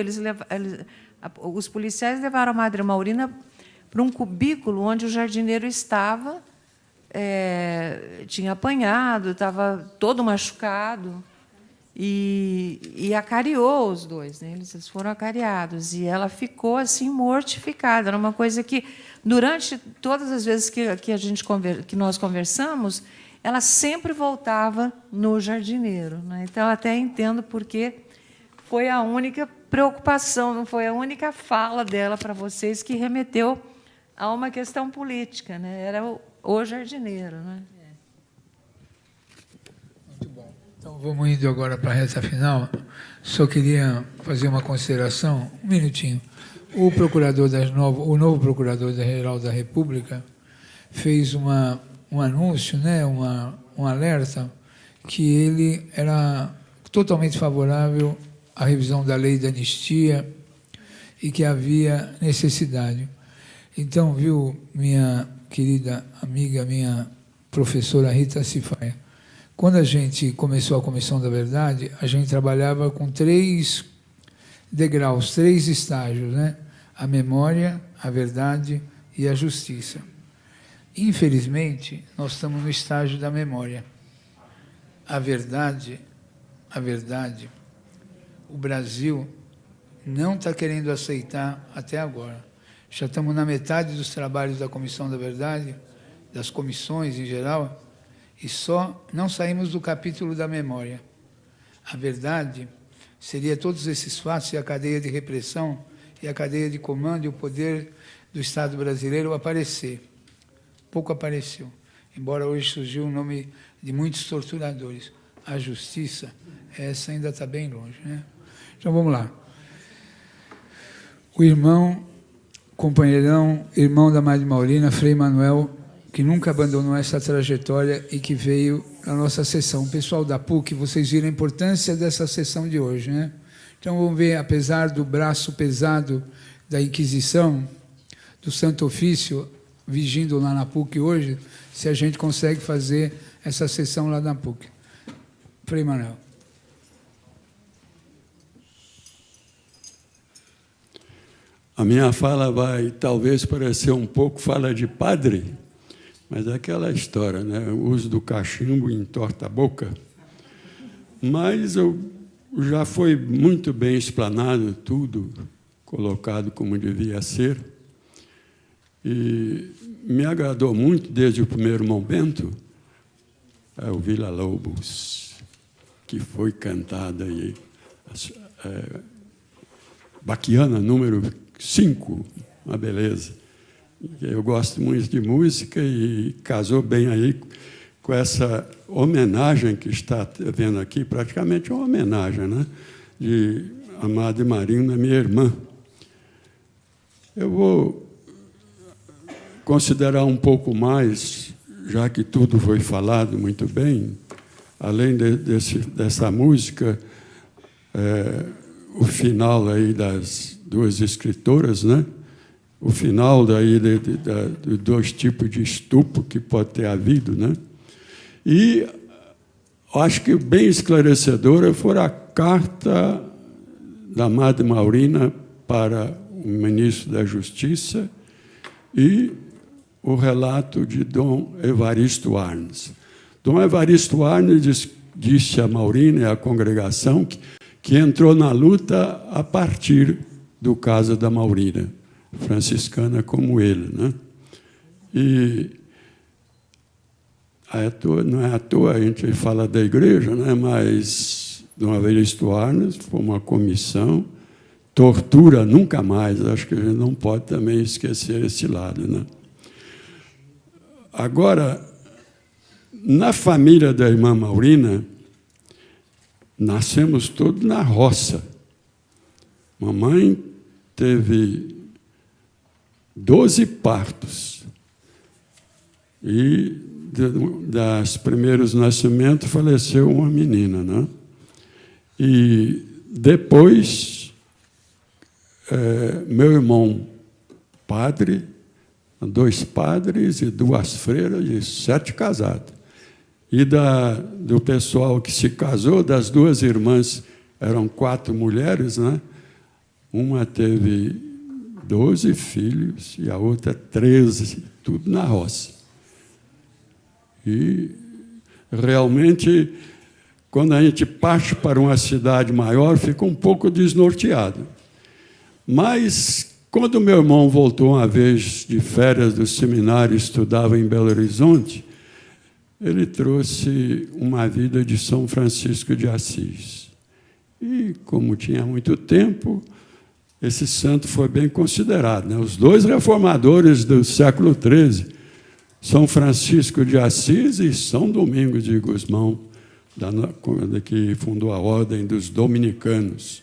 os policiais levaram a Madre Maurina para um cubículo onde o jardineiro estava, tinha apanhado, estava todo machucado, e acariou os dois, né? Eles foram acariados, e ela ficou assim mortificada. Era uma coisa que, durante todas as vezes que nós conversamos, ela sempre voltava no jardineiro, né? Então, eu até entendo porque foi a única preocupação, não foi a única fala dela para vocês que remeteu a uma questão política, né? Era o jardineiro, né? Muito bom. Então, vamos indo agora para a reta final. Só queria fazer uma consideração, um minutinho. O novo Procurador-Geral da República fez um anúncio, né, um alerta, que ele era totalmente favorável à revisão da lei da anistia e que havia necessidade. Então, viu, minha querida amiga, minha professora Rita Cifaia, quando a gente começou a Comissão da Verdade, a gente trabalhava com 3 degraus, 3 estágios, né? A memória, a verdade e a justiça. Infelizmente, nós estamos no estágio da memória. A verdade, o Brasil não está querendo aceitar até agora. Já estamos na metade dos trabalhos da Comissão da Verdade, das comissões em geral, e só não saímos do capítulo da memória. A verdade seria todos esses fatos e a cadeia de repressão e a cadeia de comando e o poder do Estado brasileiro aparecer. Pouco apareceu, embora hoje surgiu o nome de muitos torturadores. A justiça, essa ainda está bem longe, né? Então, vamos lá. O irmão, companheirão, irmão da Madre Maurina, Frei Manuel, que nunca abandonou essa trajetória e que veio na nossa sessão. O pessoal da PUC, vocês viram a importância dessa sessão de hoje, né? Então, vamos ver, apesar do braço pesado da Inquisição, do Santo Ofício, vigindo lá na PUC hoje, se a gente consegue fazer essa sessão lá na PUC. Frei Manuel. A minha fala vai talvez parecer um pouco fala de padre, mas é aquela história, né? O uso do cachimbo entorta a boca. Mas já foi muito bem explanado tudo, colocado como devia ser. E me agradou muito, desde o primeiro momento, o Vila Lobos, que foi cantada aí, Baquiana, número 5, uma beleza. Eu gosto muito de música e casou bem aí com essa homenagem que está vendo aqui, praticamente uma homenagem, né? De Amada Marina, minha irmã. Eu vou considerar um pouco mais, já que tudo foi falado muito bem, além dessa música, o final aí das 2 escritoras, né? O final daí de 2 tipos de estupro que pode ter havido, né? E acho que bem esclarecedora foi a carta da Madre Maurina para o ministro da Justiça e o relato de Dom Evaristo Arnes. Dom Evaristo Arnes disse a Maurina e à congregação que entrou na luta a partir do caso da Maurina, franciscana como ele, né? E não é à toa a gente fala da igreja, né? Mas Dom Evaristo Arnes foi uma comissão, tortura nunca mais, acho que a gente não pode também esquecer esse lado, né? Agora, na família da irmã Maurina, nascemos todos na roça. Mamãe teve 12 partos. E, dos primeiros nascimentos, faleceu uma menina, né? E depois, meu irmão, padre, 2 padres e 2 freiras e 7 casados. E do pessoal que se casou, das 2 irmãs, eram 4 mulheres, né? Uma teve 12 filhos e a outra 13, tudo na roça. E, realmente, quando a gente parte para uma cidade maior, fica um pouco desnorteado. Mas, quando meu irmão voltou uma vez de férias do seminário, estudava em Belo Horizonte, ele trouxe uma vida de São Francisco de Assis. E, como tinha muito tempo, esse santo foi bem considerado, né? Os 2 reformadores do século XIII, São Francisco de Assis e São Domingos de Gusmão, que fundou a Ordem dos Dominicanos.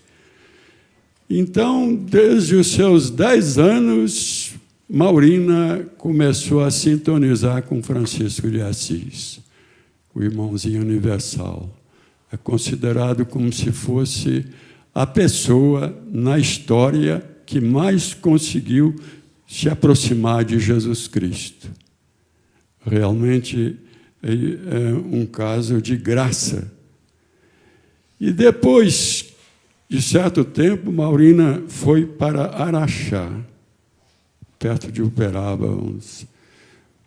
Então, desde os seus 10 anos, Maurina começou a sintonizar com Francisco de Assis, o irmãozinho universal. É considerado como se fosse a pessoa na história que mais conseguiu se aproximar de Jesus Cristo. Realmente é um caso de graça. E depois de certo tempo, Maurina foi para Araxá, perto de Uberaba,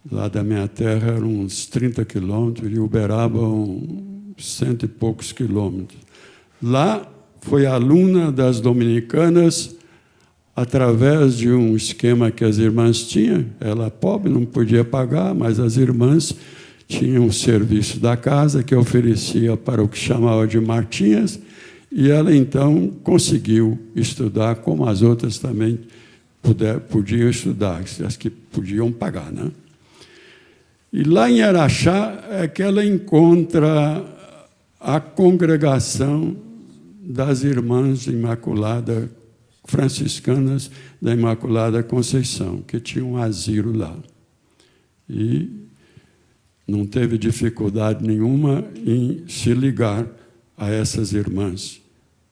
lá da minha terra eram uns 30 quilômetros, e Uberaba uns 100 e poucos quilômetros. Lá foi aluna das dominicanas através de um esquema que as irmãs tinham. Ela pobre, não podia pagar, mas as irmãs tinham um serviço da casa que oferecia para o que chamava de Martinhas, e ela, então, conseguiu estudar, como as outras também podiam estudar, as que podiam pagar, né? E lá em Araxá é que ela encontra a congregação das Irmãs Imaculada, franciscanas da Imaculada Conceição, que tinha um asilo lá. E não teve dificuldade nenhuma em se ligar a essas irmãs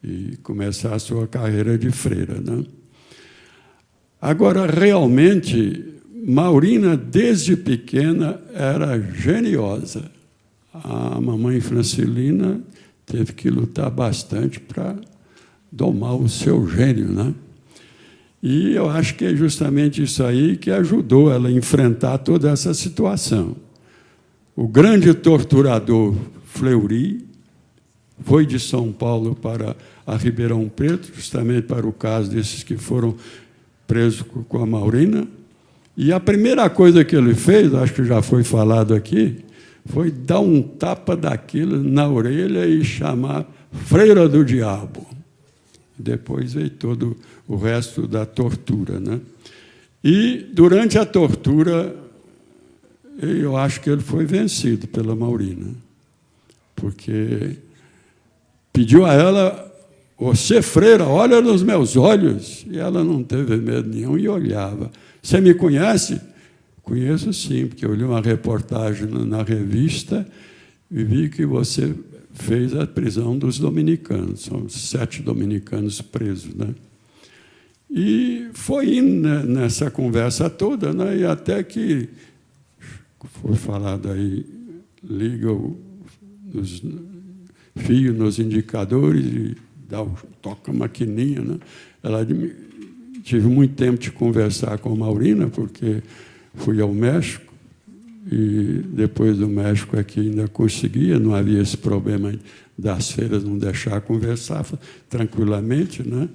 e começar a sua carreira de freira, né? Agora, realmente, Maurina, desde pequena, era geniosa. A mamãe Francilina teve que lutar bastante para domar o seu gênio, né? E eu acho que é justamente isso aí que ajudou ela a enfrentar toda essa situação. O grande torturador Fleury foi de São Paulo para a Ribeirão Preto, justamente para o caso desses que foram presos com a Maurina. E a primeira coisa que ele fez, acho que já foi falado aqui, foi dar um tapa daquilo na orelha e chamar Freira do Diabo. Depois veio todo o resto da tortura, né? E, durante a tortura, eu acho que ele foi vencido pela Maurina, porque pediu a ela: você, freira, olha nos meus olhos. E ela não teve medo nenhum e olhava. Você me conhece? Conheço sim, porque eu li uma reportagem na revista e vi que você fez a prisão dos dominicanos. São 7 dominicanos presos, né? E foi indo nessa conversa toda, né? E até que foi falado aí, liga os fios nos indicadores e toca a maquininha, né? Tive muito tempo de conversar com a Maurina, porque fui ao México, e depois do México aqui ainda conseguia, não havia esse problema das feiras não deixar conversar tranquilamente, né?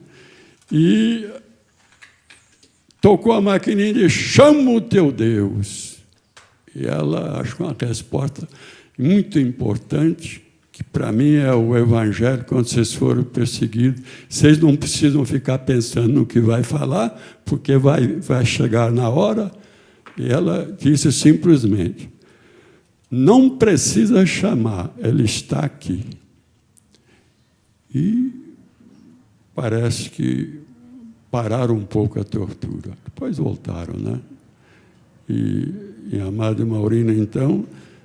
E tocou a maquininha e disse: chama o teu Deus. E ela, acho que uma resposta muito importante, que para mim é o Evangelho. Quando vocês forem perseguidos, vocês não precisam ficar pensando no que vai falar, porque vai chegar na hora. E ela disse simplesmente: não precisa chamar, ele está aqui. E parece que pararam um pouco a tortura. Depois voltaram, né? E a amada Maurina, então,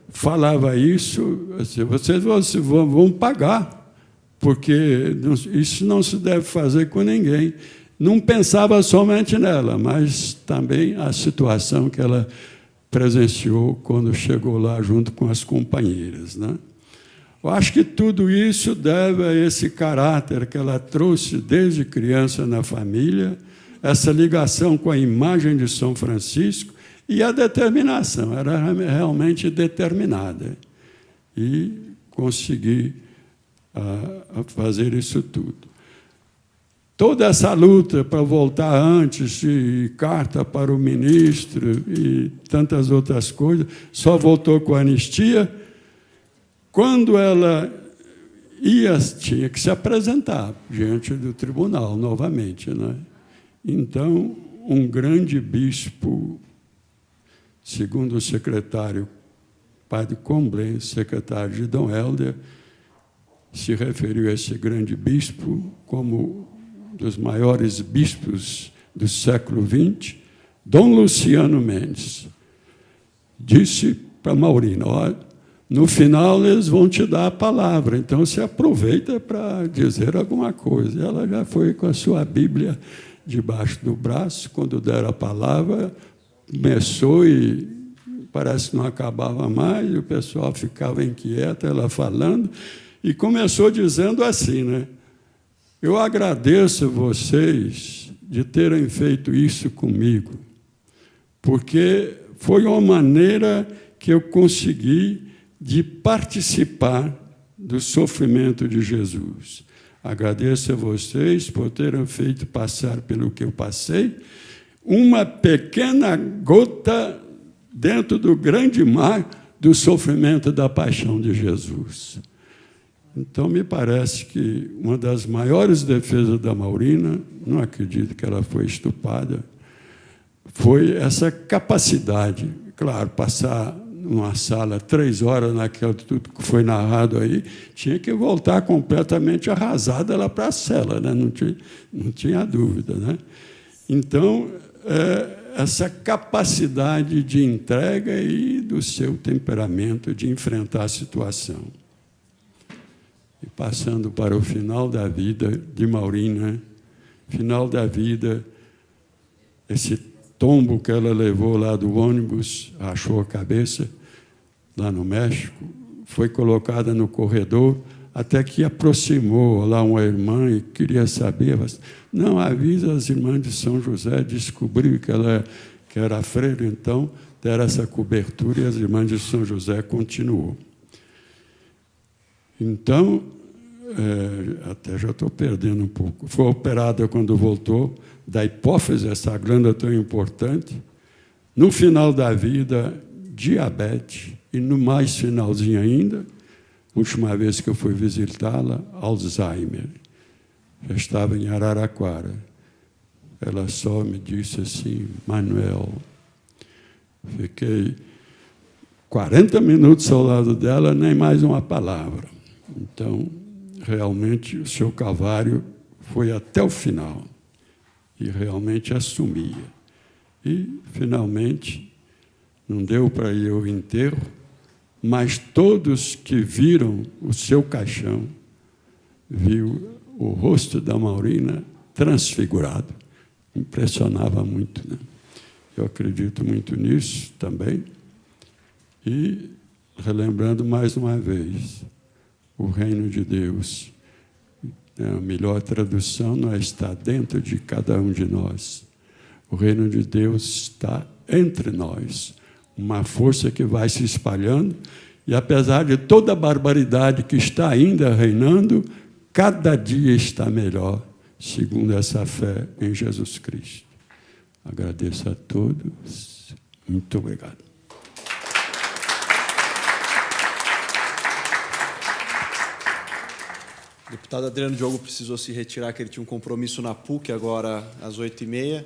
falava isso, assim: vocês vão pagar, porque isso não se deve fazer com ninguém. Não pensava somente nela, mas também a situação que ela presenciou quando chegou lá junto com as companheiras, né? Eu acho que tudo isso deve a esse caráter que ela trouxe desde criança na família, essa ligação com a imagem de São Francisco e a determinação. Era realmente determinada e consegui fazer isso tudo. Toda essa luta para voltar antes, e carta para o ministro e tantas outras coisas, só voltou com a anistia. Quando ela tinha que se apresentar diante do tribunal novamente, né? Então, um grande bispo, segundo o secretário Padre Comblen, secretário de Dom Helder, se referiu a esse grande bispo como dos maiores bispos do século XX, Dom Luciano Mendes, disse para Maurina: olha, no final eles vão te dar a palavra, então você aproveita para dizer alguma coisa. Ela já foi com a sua Bíblia debaixo do braço, quando deram a palavra, começou e parece que não acabava mais, e o pessoal ficava inquieto, ela falando, e começou dizendo assim, né? Eu agradeço vocês de terem feito isso comigo, porque foi uma maneira que eu consegui de participar do sofrimento de Jesus. Agradeço a vocês por terem feito passar pelo que eu passei, uma pequena gota dentro do grande mar do sofrimento da paixão de Jesus. Então, me parece que uma das maiores defesas da Maurina, não acredito que ela foi estuprada, foi essa capacidade. Claro, passar numa sala 3 horas naquilo tudo que foi narrado aí, tinha que voltar completamente arrasada lá para a cela, né? Não tinha dúvida, né? Então, essa capacidade de entrega e do seu temperamento de enfrentar a situação. E passando para o final da vida de Maurina, final da vida, esse tombo que ela levou lá do ônibus, achou a cabeça lá no México, foi colocada no corredor, até que aproximou lá uma irmã e queria saber, mas, não, avisa as irmãs de São José, descobriu que ela que era freira, então deram essa cobertura e as irmãs de São José continuou. Então, até já estou perdendo um pouco, foi operada quando voltou, da hipófise, essa glândula tão importante, no final da vida, diabetes, e no mais finalzinho ainda, última vez que eu fui visitá-la, Alzheimer. Já estava em Araraquara. Ela só me disse assim, Manuel, fiquei 40 minutos ao lado dela, nem mais uma palavra. Então, realmente, o seu calvário foi até o final. E realmente assumia. E, finalmente, não deu para ir ao enterro, mas todos que viram o seu caixão, viu o rosto da Maurina transfigurado. Impressionava muito, né? Eu acredito muito nisso também. E, relembrando mais uma vez, o reino de Deus, a melhor tradução não está dentro de cada um de nós. O reino de Deus está entre nós. Uma força que vai se espalhando e, apesar de toda a barbaridade que está ainda reinando, cada dia está melhor, segundo essa fé em Jesus Cristo. Agradeço a todos. Muito obrigado. O deputado Adriano Diogo precisou se retirar, que ele tinha um compromisso na PUC, agora às 8h30.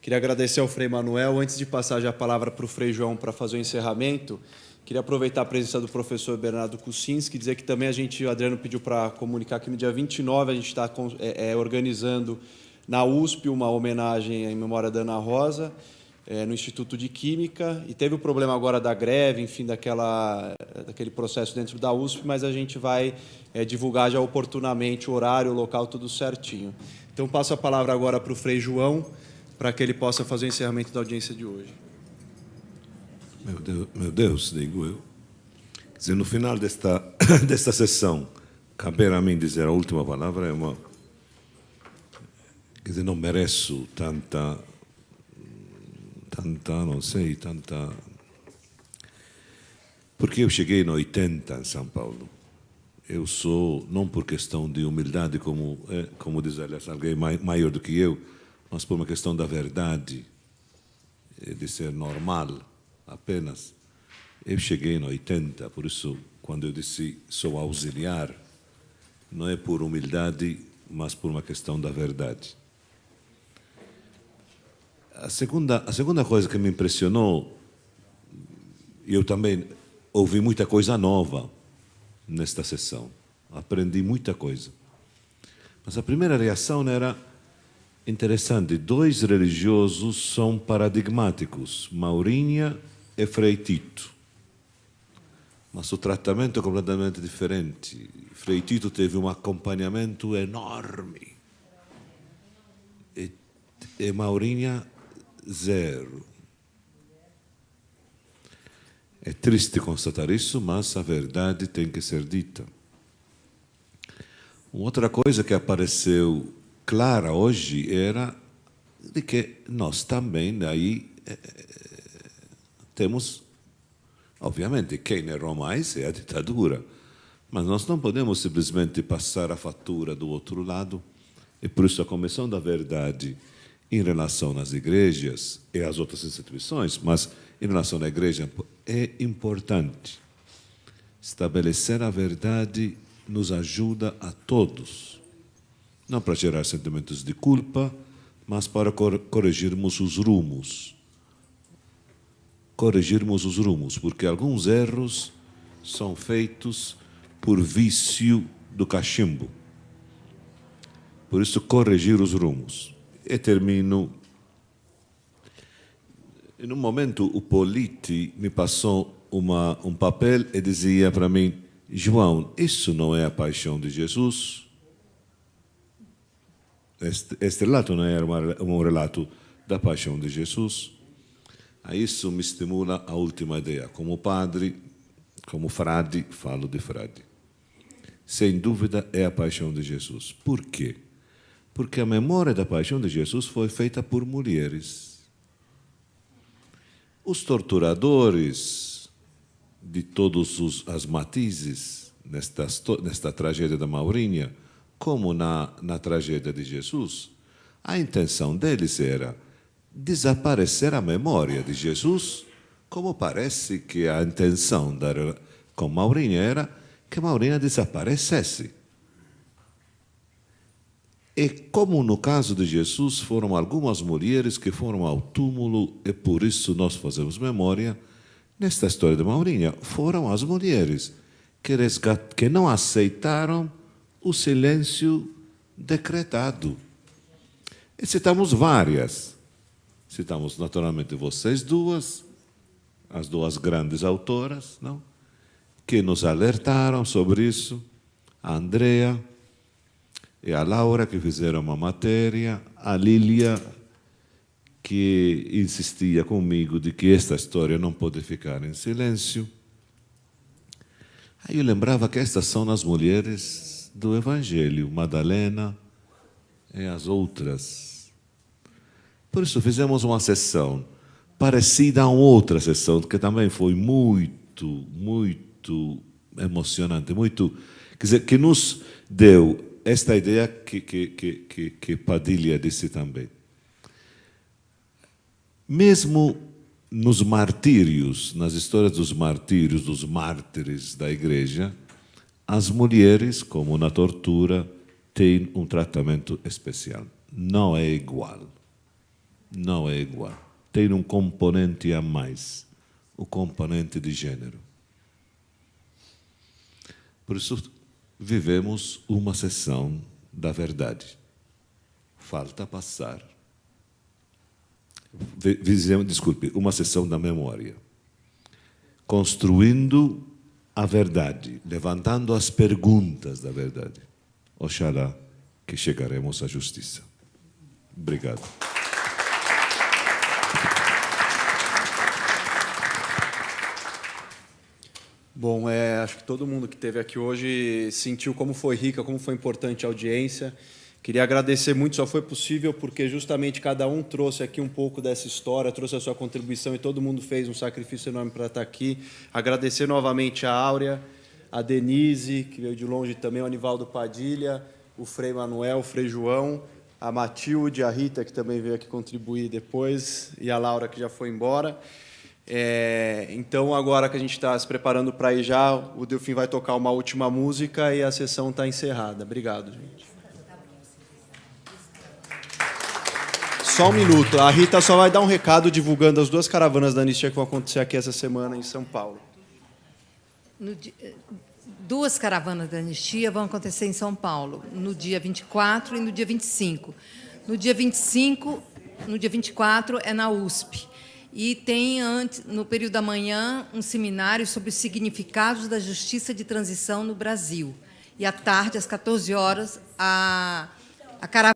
Queria agradecer ao Frei Manuel. Antes de passar já a palavra para o Frei João para fazer o encerramento, queria aproveitar a presença do professor Bernardo Kucinski, dizer que também o Adriano pediu para comunicar que no dia 29 a gente está organizando na USP uma homenagem em memória da Ana Rosa, no Instituto de Química, e teve o problema agora da greve, enfim, daquele processo dentro da USP, mas a gente vai divulgar já oportunamente o horário, o local, tudo certinho. Então, passo a palavra agora para o Frei João, para que ele possa fazer o encerramento da audiência de hoje. Meu Deus, digo eu. Quer dizer, no final desta sessão, caber a mim dizer a última palavra, quer dizer, não mereço tanta, não sei, tanta... Porque eu cheguei no 80 em São Paulo. Eu sou, não por questão de humildade, como diz, aliás, alguém maior do que eu, mas por uma questão da verdade, de ser normal apenas. Eu cheguei no 80, por isso, quando eu disse sou auxiliar, não é por humildade, mas por uma questão da verdade. A segunda coisa que me impressionou, eu também ouvi muita coisa nova nesta sessão, aprendi muita coisa. Mas a primeira reação era interessante. 2 religiosos são paradigmáticos, Maurínia e Frei Tito. mas o tratamento é completamente diferente. Frei Tito teve um acompanhamento enorme. E Maurinha, zero. É triste constatar isso, mas a verdade tem que ser dita. Outra coisa que apareceu clara hoje era de que nós também aí temos, obviamente, quem errou mais é a ditadura, mas nós não podemos simplesmente passar a fatura do outro lado, e por isso a Comissão da Verdade em relação às igrejas e às outras instituições, mas em relação à igreja é importante. Estabelecer a verdade nos ajuda a todos, não para gerar sentimentos de culpa, mas para corrigirmos os rumos. Corrigirmos os rumos, porque alguns erros são feitos por vício do cachimbo. Por isso, corrigir os rumos. E termino. Em um momento, o Politi me passou um papel e dizia para mim: João, isso não é a paixão de Jesus? Este relato não era um relato da paixão de Jesus? A isso me estimula a última ideia. Como padre, como frade, falo de frade. Sem dúvida é a paixão de Jesus. Por quê? Porque a memória da paixão de Jesus foi feita por mulheres. Os torturadores de todos as matizes nesta tragédia da Maurinha, como na tragédia de Jesus, a intenção deles era desaparecer a memória de Jesus, como parece que a intenção com Maurinha era que Maurinha desaparecesse. E como no caso de Jesus foram algumas mulheres que foram ao túmulo e por isso nós fazemos memória, nesta história de Maurinha foram as mulheres que não aceitaram o silêncio decretado. E citamos várias. Citamos naturalmente vocês duas, as duas grandes autoras, não? Que nos alertaram sobre isso, a Andrea e a Laura, que fizeram uma matéria, a Lília, que insistia comigo de que esta história não pode ficar em silêncio. Aí eu lembrava que estas são as mulheres do Evangelho, Madalena e as outras. Por isso fizemos uma sessão parecida a outra sessão, que também foi muito emocionante, quer dizer, que nos deu esta ideia que Padilha disse também. Mesmo nos martírios, nas histórias dos martírios, dos mártires da igreja, as mulheres, como na tortura, têm um tratamento especial. Não é igual. Não é igual. Tem um componente a mais, o componente de gênero. Por isso, vivemos uma sessão da verdade. Falta passar. Desculpe, uma sessão da memória. Construindo a verdade, levantando as perguntas da verdade. Oxalá que chegaremos à justiça. Obrigado. Bom, acho que todo mundo que esteve aqui hoje sentiu como foi rica, como foi importante a audiência. Queria agradecer muito, só foi possível porque justamente cada um trouxe aqui um pouco dessa história, trouxe a sua contribuição e todo mundo fez um sacrifício enorme para estar aqui. Agradecer novamente a Áurea, a Denise, que veio de longe também, o Anivaldo Padilha, o Frei Manuel, o Frei João, a Matilde, a Rita, que também veio aqui contribuir depois, e a Laura, que já foi embora. Então, agora que a gente está se preparando para ir já, o Delfim vai tocar uma última música e a sessão está encerrada. Obrigado, gente. Só um minuto. A Rita só vai dar um recado divulgando as duas caravanas da Anistia que vão acontecer aqui essa semana em São Paulo. Duas caravanas da Anistia vão acontecer em São Paulo, no dia 24 e no dia 25. No dia 24 é na USP. E tem, no período da manhã, um seminário sobre os significados da justiça de transição no Brasil. E, à tarde, às 14 horas, a caravana